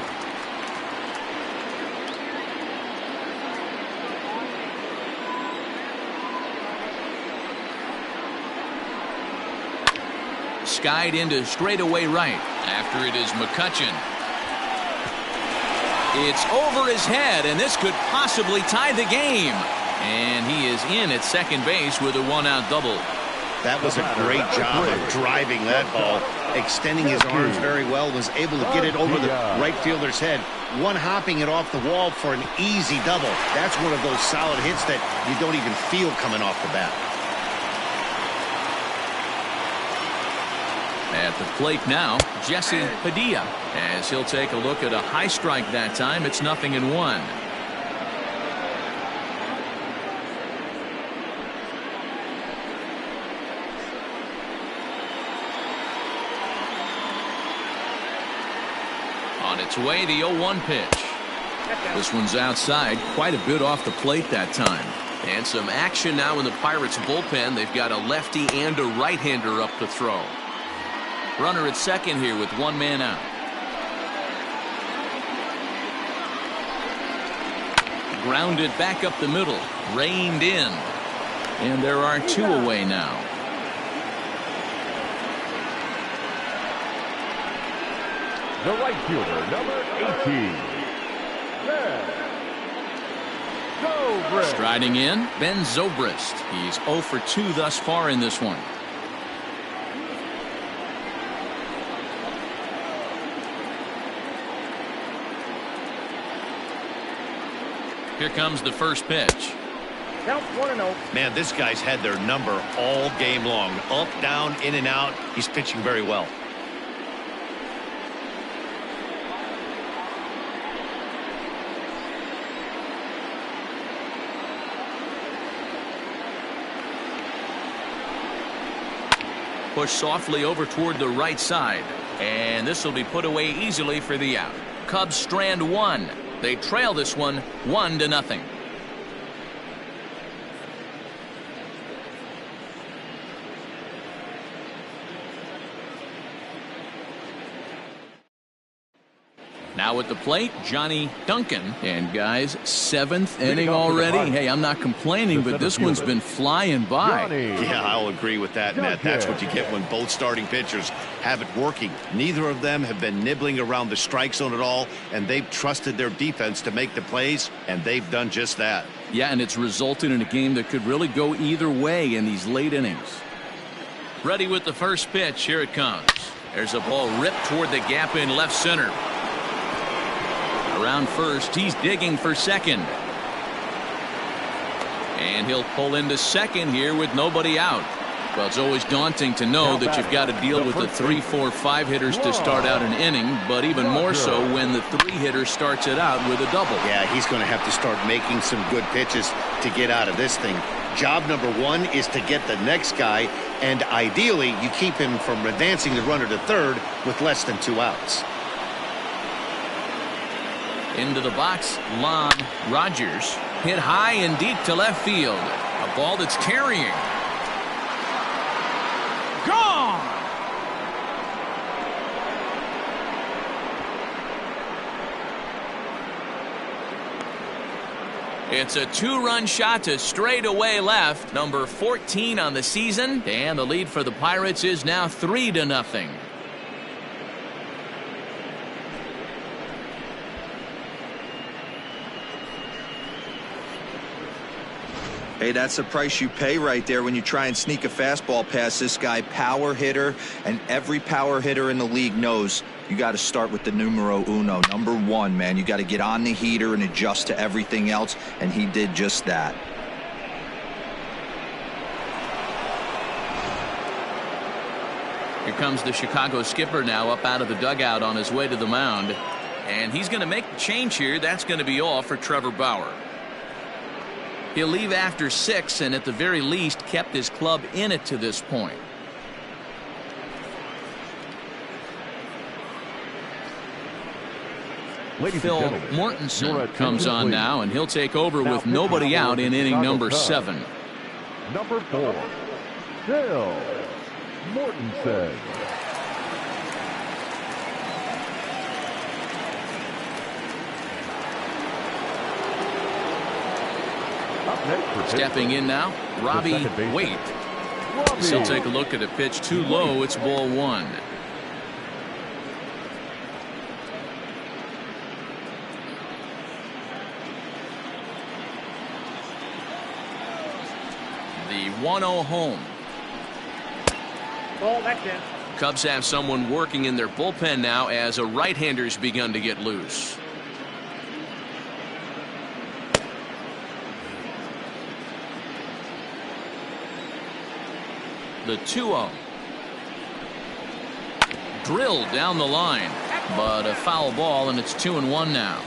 Skied into straightaway right. After it is McCutchen. It's over his head, and this could possibly tie the game. And he is in at second base with a 1-out double. That was a great job of driving that ball, extending his arms very well, was able to get it over the right fielder's head, one-hopping it off the wall for an easy double. That's one of those solid hits that you don't even feel coming off the bat. At the plate now, Jesse Padilla, as he'll take a look at a high strike that time. It's 0-1. On its way, the 0-1 pitch. This one's outside, quite a bit off the plate that time. And some action now in the Pirates bullpen. They've got a lefty and a right-hander up to throw. Runner at second here with 1 man out. Grounded back up the middle. Reined in. And there are 2 away now. The right fielder, number 18. Zobrist. Striding in, Ben Zobrist. He's 0 for 2 thus far in this one. Here comes the first pitch. Count 1-0. Man, this guy's had their number all game long. Up, down, in and out. He's pitching very well. Push softly over toward the right side. And this will be put away easily for the out. Cubs strand 1. They trail this one 1-0. Now at the plate, Johnny Duncan. And guys, 7th inning already. Hey, I'm not complaining, but this one's been flying by. Yeah, I'll agree with that, Matt. That's what you get when both starting pitchers have it working. Neither of them have been nibbling around the strike zone at all, and they've trusted their defense to make the plays, and they've done just that. Yeah, and it's resulted in a game that could really go either way in these late innings. Ready with the first pitch. Here it comes. There's a ball ripped toward the gap in left center. Around first, he's digging for second. And he'll pull into second here with nobody out. Well, it's always daunting to know that you've got to deal with the 3, 4, 5 hitters to start out an inning, but even more so when the 3 hitter starts it out with a double. Yeah, he's going to have to start making some good pitches to get out of this thing. Job number 1 is to get the next guy, and ideally you keep him from advancing the runner to third with less than 2 outs. Into the box, Lon Rogers hit high and deep to left field. A ball that's carrying. Gone! It's a 2-run shot to straightaway left. Number 14 on the season. And the lead for the Pirates is now 3-0. Hey, that's the price you pay right there when you try and sneak a fastball past this guy. Power hitter, and every power hitter in the league knows you got to start with the numero uno, number 1, man. You got to get on the heater and adjust to everything else, and he did just that. Here comes the Chicago skipper now up out of the dugout on his way to the mound. And he's going to make the change here. That's going to be all for Trevor Bauer. He'll leave after 6 and at the very least kept his club in it to this point. Phil Mortensen comes on now, and he'll take over with nobody out in inning number 7. Number 4, Phil Mortensen. Stepping in now, Robbie Waite. He'll take a look at a pitch too low. It's ball 1. The 1-0 home. Ball back in. Cubs have someone working in their bullpen now as a right-hander's begun to get loose. The 2-0. Drilled down the line, but a foul ball, and it's 2-1 now.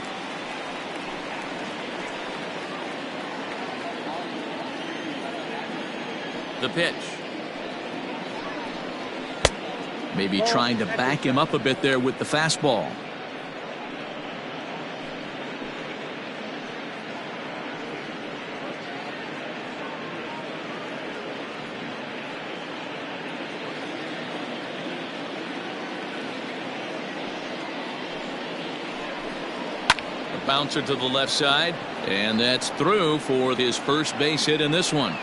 The pitch. Maybe trying to back him up a bit there with the fastball. Bouncer to the left side, and that's through for his first base hit in this one.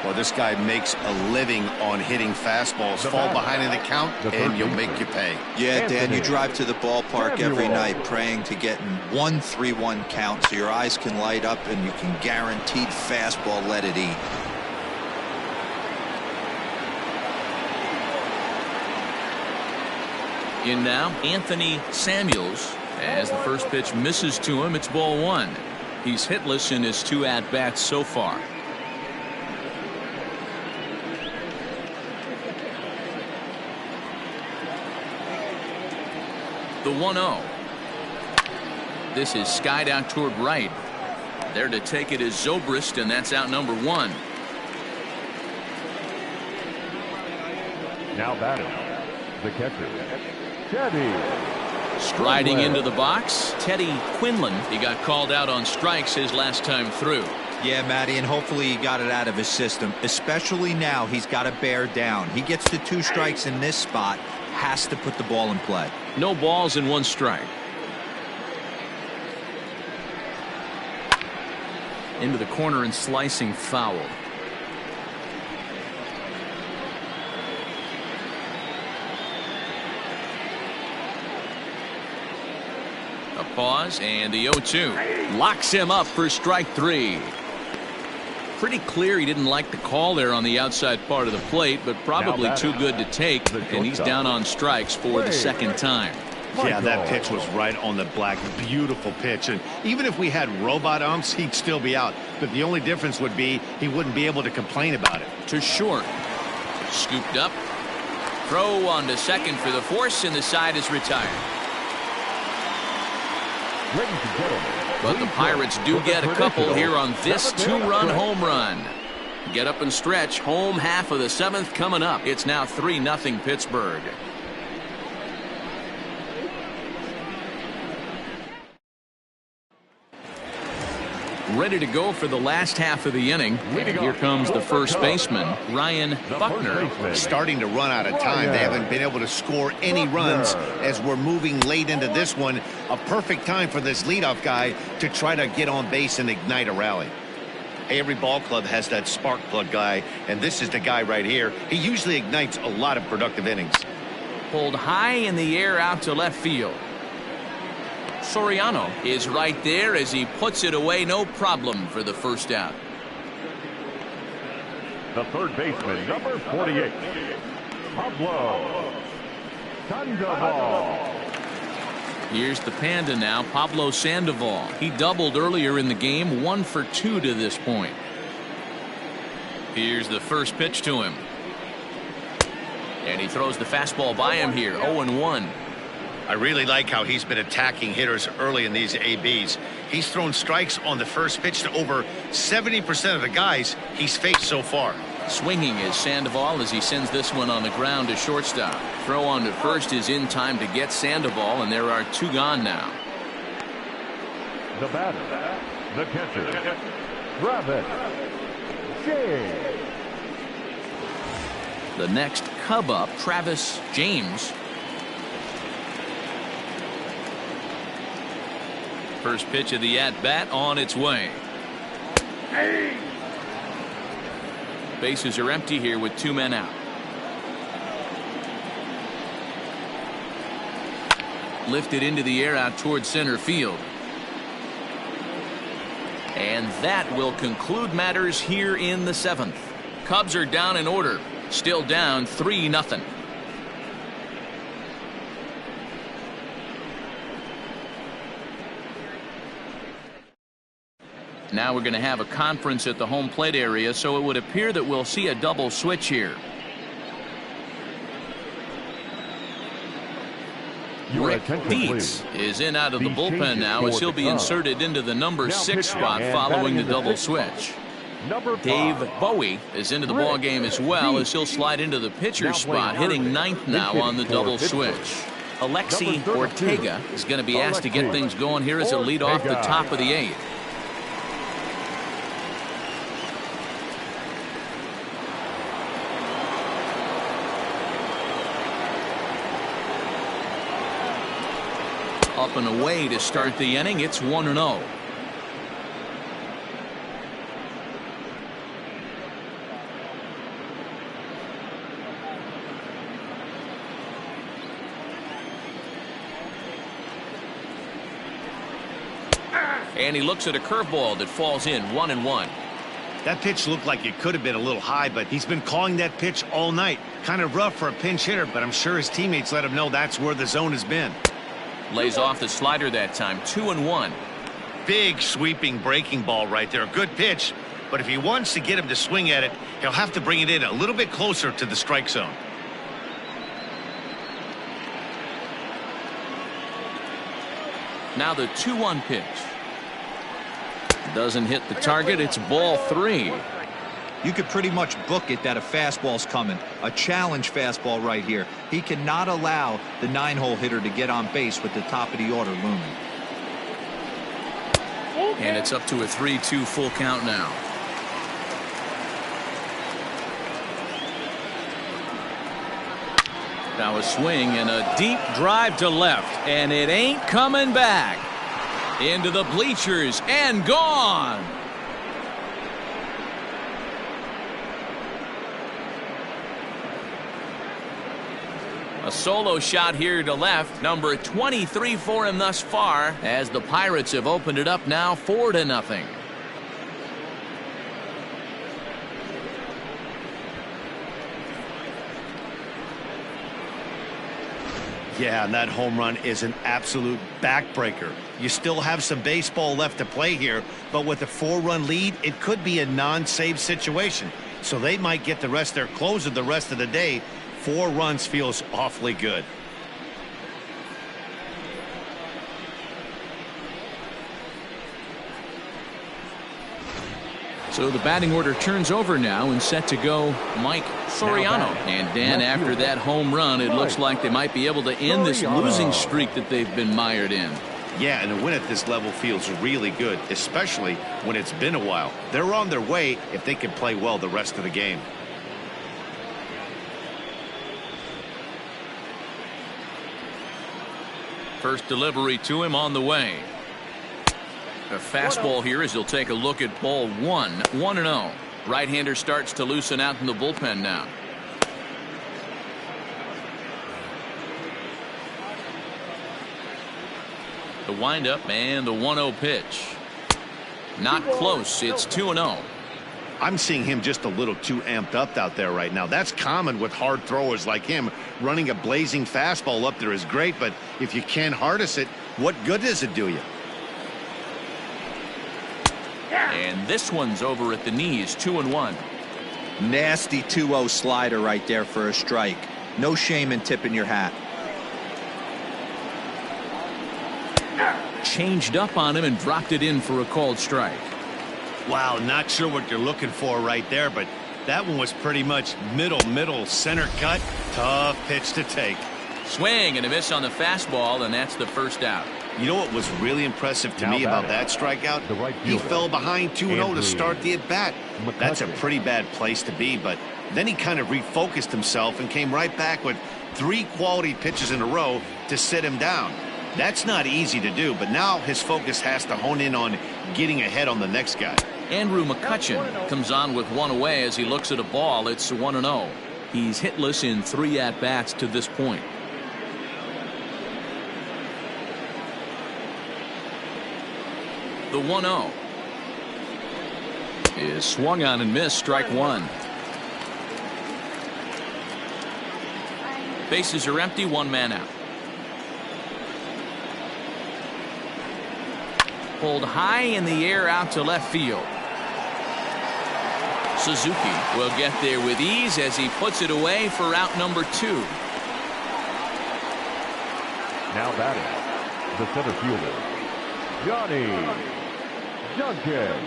Well, this guy makes a living on hitting fastballs. Fall behind in the count, and he'll make you pay. Yeah, Dan, you drive to the ballpark every night praying to get in 1-3-1 count so your eyes can light up and you can guaranteed fastball let it eat. In now, Anthony Samuels. As the first pitch misses to him, it's ball 1. He's hitless in his 2 at-bats so far. The 1-0. This is skied out toward right. There to take it is Zobrist, and that's out number 1. Now batting, the catcher, Teddy. Striding into the box, Teddy Quinlan. He got called out on strikes his last time through. Yeah, Matty, and hopefully he got it out of his system. Especially now, he's got to bear down. He gets to 2 strikes in this spot, has to put the ball in play. No balls and 1 strike. Into the corner and slicing foul. A pause, and the 0-2 locks him up for strike 3. Pretty clear he didn't like the call there on the outside part of the plate, but probably too good to take, and he's down on strikes for the second time. Yeah, that pitch was right on the black. Beautiful pitch. And even if we had robot umps, he'd still be out. But the only difference would be he wouldn't be able to complain about it. To short. Scooped up. Throw on to second for the force, and the side is retired. But the Pirates do get a couple here on this 2-run home run. Get up and stretch. Home half of the 7th coming up. It's now 3-0 Pittsburgh. Ready to go for the last half of the inning. And here comes the first baseman, Ryan Buckner. Starting to run out of time. They haven't been able to score any runs as we're moving late into this one. A perfect time for this leadoff guy to try to get on base and ignite a rally. Every ball club has that spark plug guy, and this is the guy right here. He usually ignites a lot of productive innings. Pulled high in the air out to left field. Soriano is right there as he puts it away, no problem for the first out. The third baseman, number 48, Pablo Sandoval. Here's the Panda now, Pablo Sandoval. He doubled earlier in the game, 1 for 2 to this point. Here's the first pitch to him. And he throws the fastball by him here, 0-1. I really like how he's been attacking hitters early in these ABs. He's thrown strikes on the first pitch to over 70% of the guys he's faced so far. Swinging is Sandoval as he sends this one on the ground to shortstop. Throw on to first is in time to get Sandoval, and there are 2 gone now. The batter, the catcher, Travis James. The next Cub up, Travis James. First pitch of the at-bat on its way. Bases are empty here with 2 men out. Lifted into the air out towards center field. And that will conclude matters here in the 7th. Cubs are down in order. Still down 3-0. Now we're going to have a conference at the home plate area, so it would appear that we'll see a double switch here. Rick Dietz is in out of the bullpen now as he'll be inserted into the number 6 spot following the double switch. Dave Bowie is into the ball game as well as he'll slide into the pitcher spot, hitting 9th now on the double switch. Alexi Ortega is going to be asked to get things going here as a lead off the top of the 8th. Up and away to start the inning. It's 1-0. And he looks at a curveball that falls in, 1-1. That pitch looked like it could have been a little high, but he's been calling that pitch all night. Kind of rough for a pinch hitter, but I'm sure his teammates let him know that's where the zone has been. Lays off the slider that time, 2-1. Big sweeping breaking ball right there. A good pitch, but if he wants to get him to swing at it, he'll have to bring it in a little bit closer to the strike zone. Now the 2-1 pitch. Doesn't hit the target. It's ball 3. You could pretty much book it that a fastball's coming. A challenge fastball right here. He cannot allow the 9-hole hitter to get on base with the top of the order looming. And it's up to a 3-2 full count now. Now a swing and a deep drive to left, and it ain't coming back. Into the bleachers and gone. A solo shot here to left, number 23 for him thus far, as the Pirates have opened it up now 4-0. Yeah, and that home run is an absolute backbreaker. You still have some baseball left to play here, but with a 4-run lead, it could be a non-save situation. So they might get the rest of their closer the rest of the day. 4 runs feels awfully good. So the batting order turns over now and set to go Mike Soriano. And Dan, after that home run, it looks like they might be able to end this losing streak that they've been mired in. Yeah, and a win at this level feels really good, especially when it's been a while. They're on their way if they can play well the rest of the game. First delivery to him on the way. A fastball here as he'll take a look at ball 1. 1-0. Right-hander starts to loosen out in the bullpen now. The windup and the 1-0 pitch. Not close. It's 2-0. I'm seeing him just a little too amped up out there right now. That's common with hard throwers like him. Running a blazing fastball up there is great, but if you can't harness it, what good does it do you? And this one's over at the knees, 2-1. Nasty 2-0 slider right there for a strike. No shame in tipping your hat. Changed up on him and dropped it in for a called strike. Wow, not sure what you're looking for right there, but that one was pretty much middle, center cut. Tough pitch to take. Swing and a miss on the fastball, and that's the first out. You know what was really impressive to me about that strikeout? He fell behind 2-0 to start the at-bat. That's a pretty bad place to be, but then he kind of refocused himself and came right back with 3 quality pitches in a row to sit him down. That's not easy to do, but now his focus has to hone in on getting ahead on the next guy. Andrew McCutchen comes on with 1 away as he looks at a ball. It's 1-0. He's hitless in 3 at-bats to this point. The 1-0 is swung on and missed, strike 1. Bases are empty, 1 man out. Pulled high in the air out to left field. Suzuki will get there with ease as he puts it away for out number 2. Now batting, the center fielder, Johnny Duncan.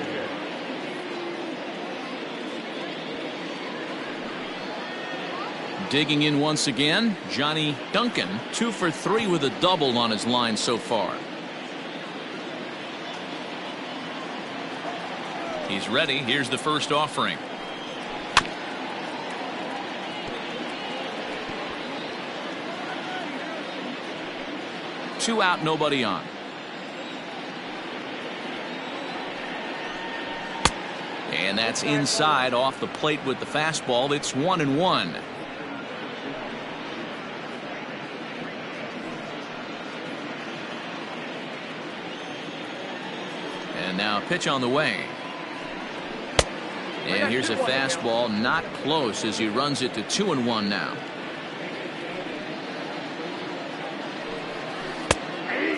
Digging in once again, Johnny Duncan, 2 for 3 with a double on his line so far. He's ready. Here's the first offering. Two out, nobody on. And that's inside off the plate with the fastball. It's 1-1. And now a pitch on the way. And here's a fastball, not close, as he runs it to 2-1 now.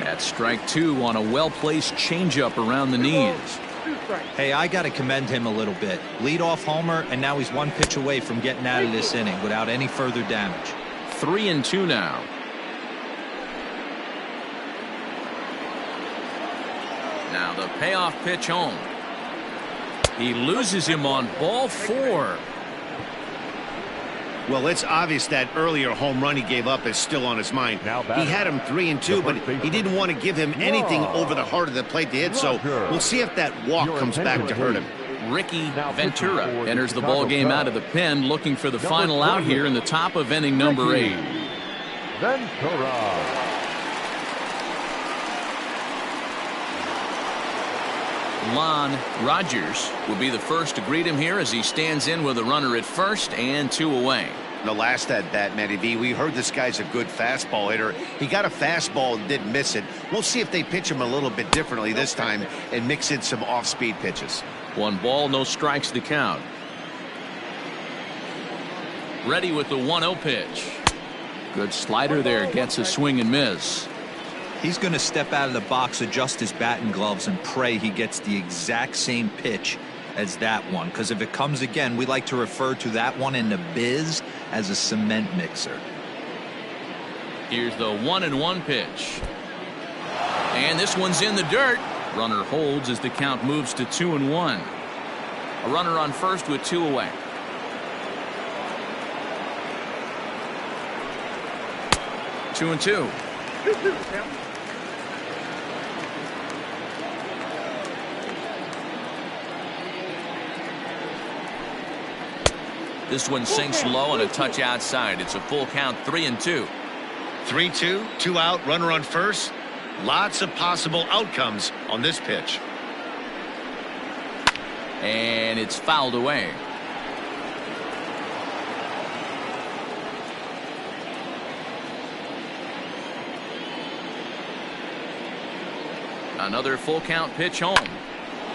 That's strike 2 on a well-placed changeup around the knees. Hey, I got to commend him a little bit. Leadoff homer, and now he's 1 pitch away from getting out of this inning without any further damage. 3-2 now. Now the payoff pitch home. He loses him on ball 4. Well, it's obvious that earlier home run he gave up is still on his mind. He had him 3-2, but he didn't want to give him anything over the heart of the plate to hit, so we'll see if that walk comes back to hurt him. Ricky Ventura enters the ball game out of the pen, looking for the final out here in the top of inning number 8. Ventura. Lon Rogers will be the first to greet him here as he stands in with a runner at first and 2 away. The last at bat, Matty V, we heard this guy's a good fastball hitter. He got a fastball and didn't miss it. We'll see if they pitch him a little bit differently this time and mix in some off-speed pitches. 1 ball, no strikes to count. Ready with the 1-0 pitch. Good slider there, gets a swing and miss. He's going to step out of the box, adjust his bat and gloves, and pray he gets the exact same pitch as that one, because if it comes again, we like to refer to that one in the biz as a cement mixer. Here's the 1-1 pitch, and this one's in the dirt. Runner holds as the count moves to 2-1. A runner on first with 2 away. Two and two. This one sinks low and a touch outside. It's a full count, 3-2. 3-2, 2 out, runner on first. Lots of possible outcomes on this pitch. And it's fouled away. Another full count pitch home.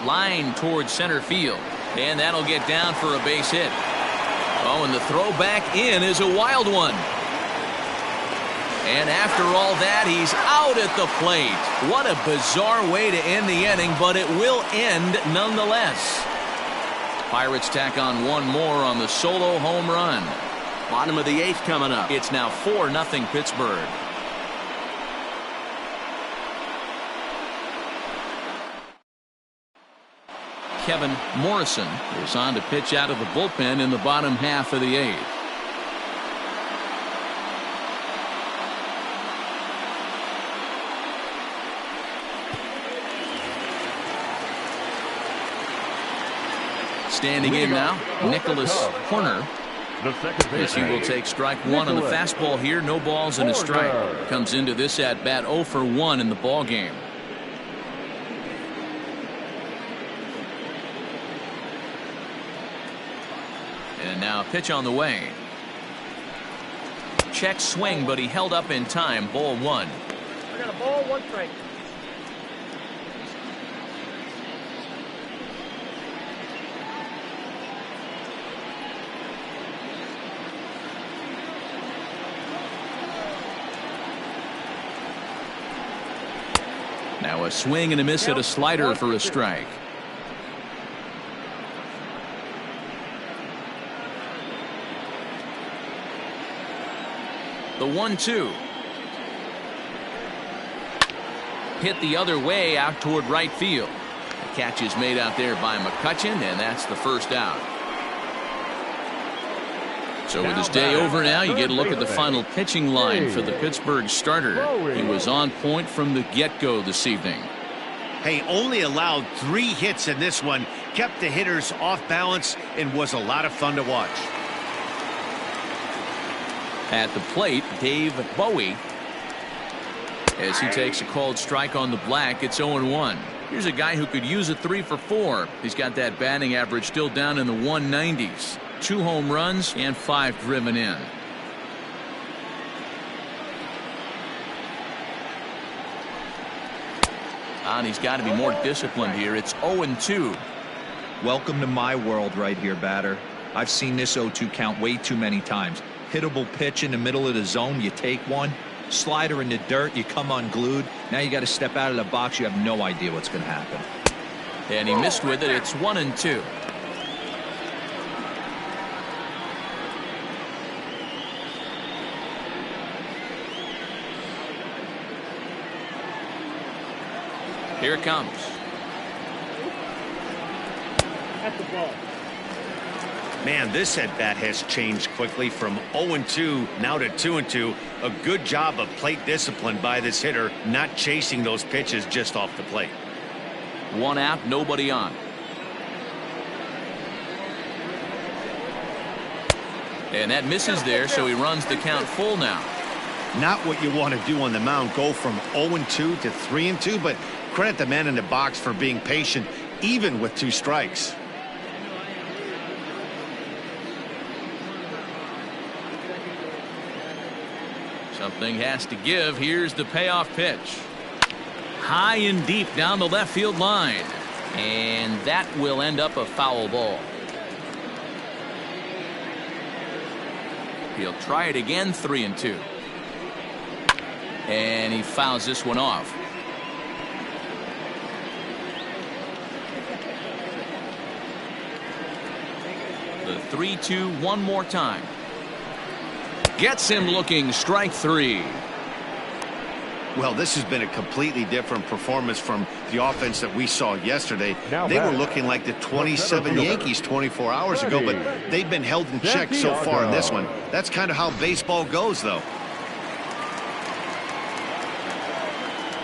Line towards center field. And that'll get down for a base hit. Oh, and the throw back in is a wild one. And after all that, he's out at the plate. What a bizarre way to end the inning, but it will end nonetheless. Pirates tack on 1 more on the solo home run. Bottom of the 8th coming up. It's now 4-0 Pittsburgh. Kevin Morrison is on to pitch out of the bullpen in the bottom half of the 8th. Standing in now, Nicholas Horner. As he will take strike 1 on the fastball here. No balls and a strike. Comes into this at bat 0 for 1 in the ball game. And now a pitch on the way. Check swing, but he held up in time. Ball 1. I got a ball, 1 strike. Now a swing and a miss at a slider for a strike. The 1-2. Hit the other way out toward right field. The catch is made out there by McCutchen, and that's the first out. So with his day over now, you get a look at the final pitching line for the Pittsburgh starter. He was on point from the get-go this evening. Hey, only allowed 3 hits in this one, kept the hitters off balance, and was a lot of fun to watch. At the plate, Dave Bowie, as he takes a called strike on the black. It's 0-1. Here's a guy who could use a 3 for 4. He's got that batting average still down in the 190s. 2 home runs and 5 driven in. And he's got to be more disciplined here. It's 0-2. Welcome to my world right here, batter. I've seen this 0-2 count way too many times. Hittable pitch in the middle of the zone, you take one. Slider in the dirt, you come unglued. Now you got to step out of the box. You have no idea what's going to happen. And he missed with it. It's 1-2. Here it comes. That's the ball. Man, this at bat has changed quickly from 0-2 now to 2-2. A good job of plate discipline by this hitter, not chasing those pitches just off the plate. 1 out, nobody on. And that misses there, so he runs the count full now. Not what you want to do on the mound, go from 0-2 to 3-2, but credit the man in the box for being patient, even with 2 strikes. Something has to give. Here's the payoff pitch. High and deep down the left field line. And that will end up a foul ball. He'll try it again, 3-2. And he fouls this one off. The 3-2 one more time. Gets him looking, strike 3. Well, this has been a completely different performance from the offense that we saw yesterday. They were looking like the 27 Yankees 24 hours ago, but they've been held in check so far in this one. That's kind of how baseball goes, though.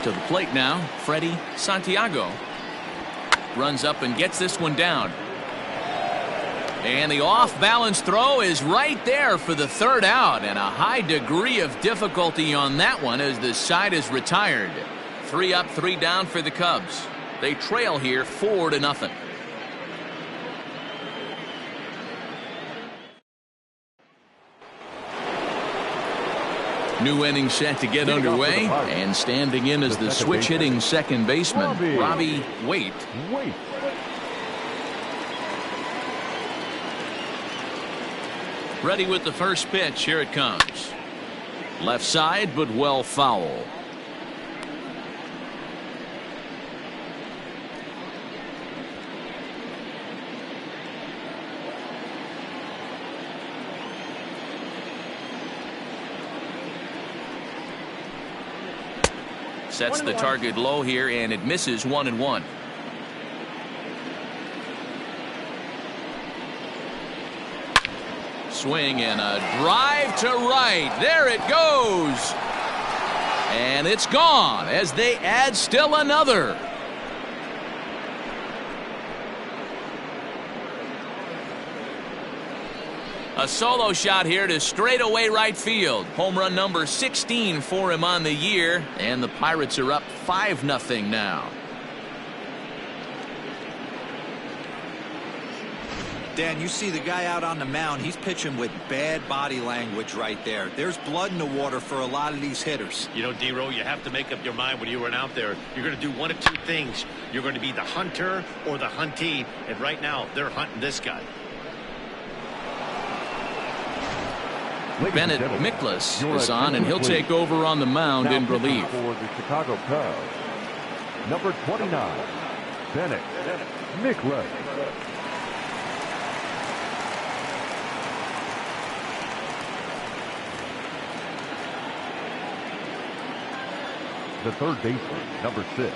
To the plate now, Freddie Santiago. Runs up and gets this one down. And the off-balance throw is right there for the third out, and a high degree of difficulty on that one as the side is retired. 3 up, 3 down for the Cubs. They trail here 4-0. New inning set to get underway, and standing in as the switch-hitting second baseman, Robbie Waite. Ready with the first pitch. Here it comes. Left side, but well foul. Sets the target low here, and it misses 1-1. Swing and a drive to right. There it goes. And it's gone as they add still another. A solo shot here to straightaway right field. Home run number 16 for him on the year. And the Pirates are up 5-0 now. Dan, you see the guy out on the mound. He's pitching with bad body language right there. There's blood in the water for a lot of these hitters. You know, D-Row, you have to make up your mind when you run out there. You're going to do one of two things. You're going to be the hunter or the huntee. And right now, they're hunting this guy. Bennett Miklas is on, and he'll take over on the mound in relief. For the Chicago Cubs, number 29, Bennett Miklas. The third baseman, number 6,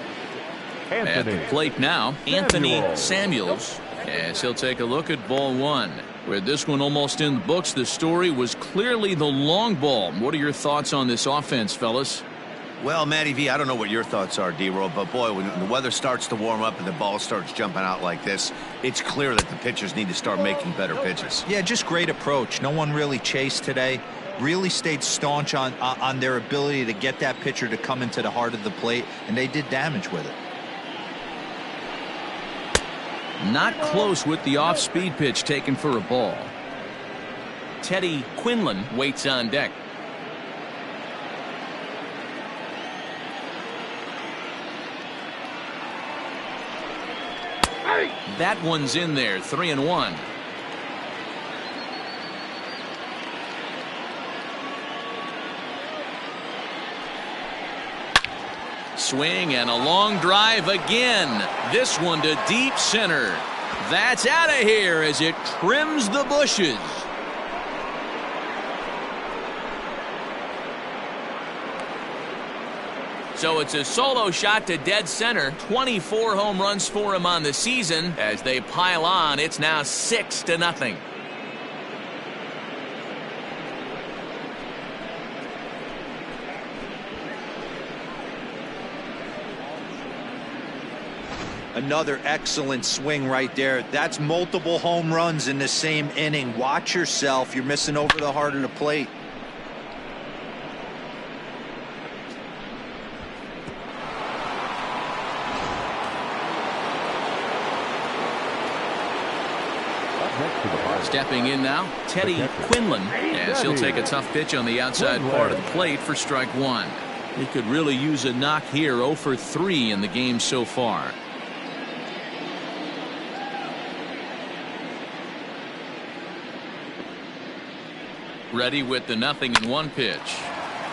Anthony. At the plate now, Anthony Samuels, as he'll take a look at ball 1. With this one almost in the books, the story was clearly the long ball. What are your thoughts on this offense, fellas? Well, Matty V, I don't know what your thoughts are, D-Roll, but boy, when the weather starts to warm up and the ball starts jumping out like this, it's clear that the pitchers need to start making better pitches. Yeah, just great approach. No one really chased today. Really stayed staunch on their ability to get that pitcher to come into the heart of the plate, and they did damage with it. Not close with the off-speed pitch taken for a ball. Teddy Quinlan waits on deck. That one's in there, 3-1. Swing and a long drive again. This one to deep center. That's out of here as it trims the bushes. So it's a solo shot to dead center. 24 home runs for him on the season. As they pile on, it's now 6-0. Another excellent swing right there. That's multiple home runs in the same inning. Watch yourself. You're missing over the heart of the plate. next to the Pirates. Stepping in now, Teddy Quinlan, as he'll take a tough pitch on the outside part of the plate for strike one. He could really use a knock here. 0 for 3 in the game so far. Ready with the 0-1 pitch.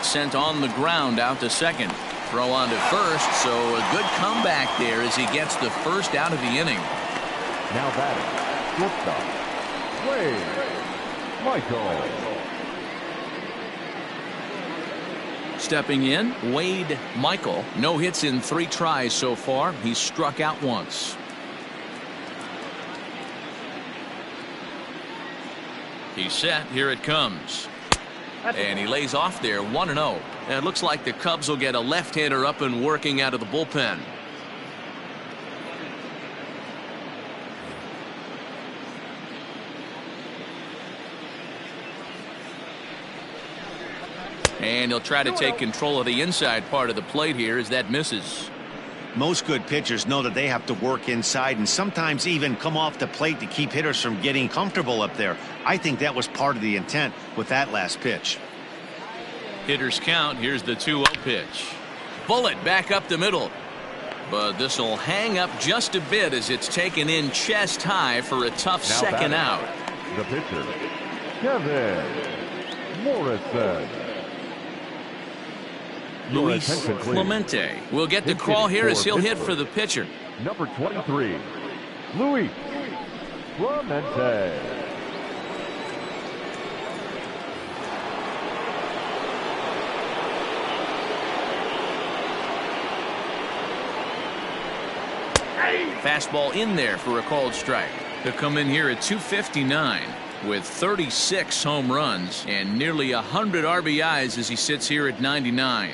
Sent on the ground out to second. Throw on to first, so a good comeback there as he gets the first out of the inning. Now batting, shortstop, Wade Michael. Stepping in, Wade Michael. No hits in 3 tries so far. He's struck out once. He's set. Here it comes. And he lays off there, 1-0. And it looks like the Cubs will get a left-hander up and working out of the bullpen. And he'll try to take control of the inside part of the plate here as that misses. Most good pitchers know that they have to work inside and sometimes even come off the plate to keep hitters from getting comfortable up there. I think that was part of the intent with that last pitch. Hitters count. Here's the 2-0 pitch. Bullet back up the middle. But this will hang up just a bit as it's taken in chest high for a tough second out. The pitcher, Kevin Morrison. Luis Clemente will get the call here as he'll hit for the pitcher. Number 23, Luis Clemente. Fastball in there for a called strike. He'll come in here at 259 with 36 home runs and nearly 100 RBIs as he sits here at 99.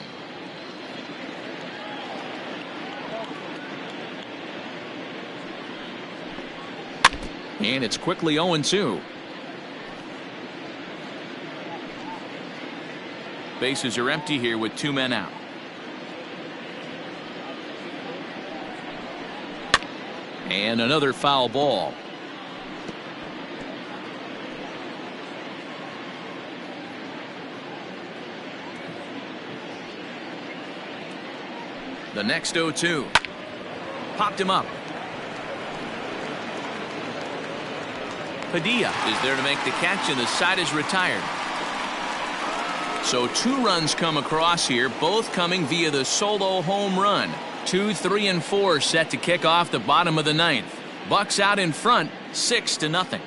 And it's quickly 0-2. Bases are empty here with 2 men out. And another foul ball. The next 0-2. Popped him up. Padilla is there to make the catch, and the side is retired. So 2 runs come across here, both coming via the solo home run. 2, 3, and 4 set to kick off the bottom of the 9th. Bucks out in front, 6-0.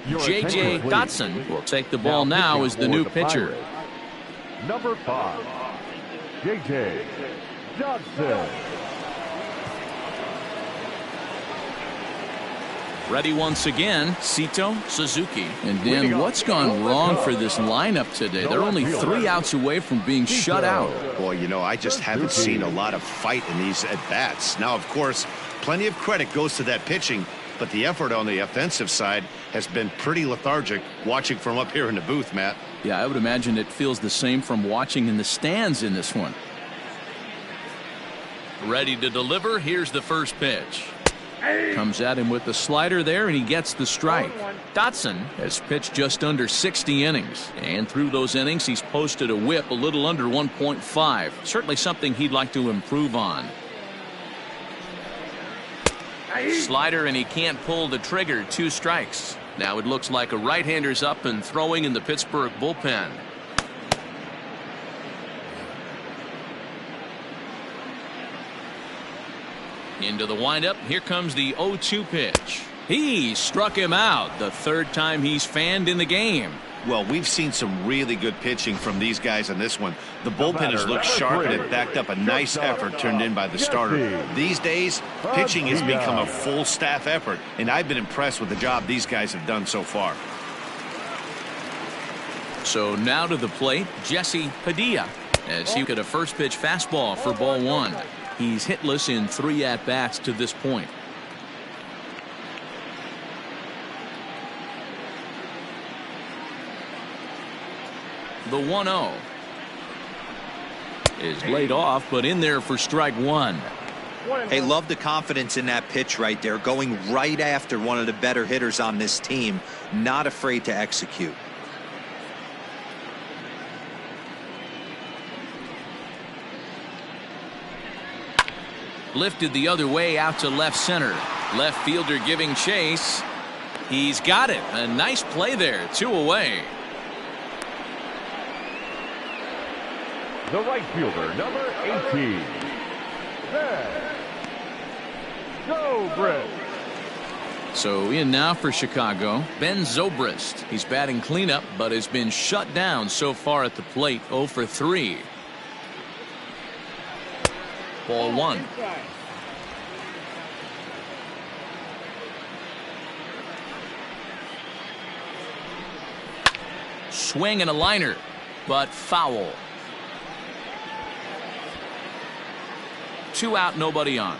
J.J. Dotson will take the ball now as the new pitcher. Number 5, J.J. Dotson. Ready once again, Sito Suzuki. And Dan, what's gone wrong for this lineup today? They're only 3 outs away from being shut out. Boy, you know, I just haven't seen a lot of fight in these at-bats. Now, of course, plenty of credit goes to that pitching, but the effort on the offensive side has been pretty lethargic watching from up here in the booth, Matt. Yeah, I would imagine it feels the same from watching in the stands in this one. Ready to deliver. Here's the first pitch. Comes at him with the slider there, and he gets the strike. Dotson has pitched just under 60 innings, and through those innings he's posted a whip a little under 1.5. Certainly something he'd like to improve on. Slider, and he can't pull the trigger. 2 strikes. Now it looks like a right-hander's up and throwing in the Pittsburgh bullpen. Into the windup. Here comes the 0-2 pitch. He struck him out, the 3rd time he's fanned in the game. Well, we've seen some really good pitching from these guys in this one. The bullpen has looked sharp, and it backed up a nice effort turned in by the starter. These days, pitching has become a full staff effort, and I've been impressed with the job these guys have done so far. So now to the plate, Jesse Padilla, as he get a first pitch fastball for ball 1. He's hitless in 3 at-bats to this point. The 1-0 is laid off, but in there for strike 1. Hey, love the confidence in that pitch right there, going right after one of the better hitters on this team, not afraid to execute. Lifted the other way out to left center. Left fielder giving chase. He's got it. A nice play there. 2 away. The right fielder, number 18. Zobrist. So in now for Chicago, Ben Zobrist. He's batting cleanup, but has been shut down so far at the plate. 0 for 3. Ball 1. Swing and a liner, but foul. 2 out, nobody on.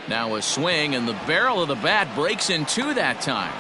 Now a swing, and the barrel of the bat breaks in 2 that time.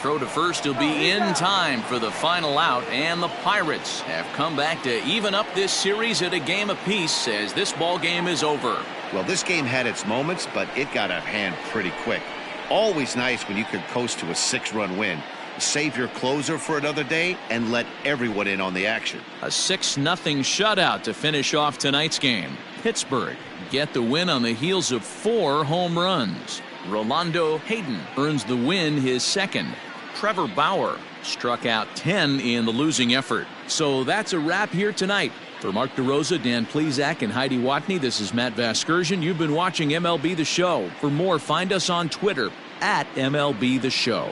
Throw to first will be in time for the final out, and the Pirates have come back to even up this series at a game apiece as this ball game is over. Well, this game had its moments, but it got out of hand pretty quick. Always nice when you could coast to a 6-run win. Save your closer for another day and let everyone in on the action. A 6-0 shutout to finish off tonight's game. Pittsburgh get the win on the heels of 4 home runs. Rolando Hayden earns the win, his second. Trevor Bauer struck out 10 in the losing effort. So that's a wrap here tonight. For Mark DeRosa, Dan Plesac, and Heidi Watney, this is Matt Vasgersian. You've been watching MLB The Show. For more, find us on Twitter @MLB The Show.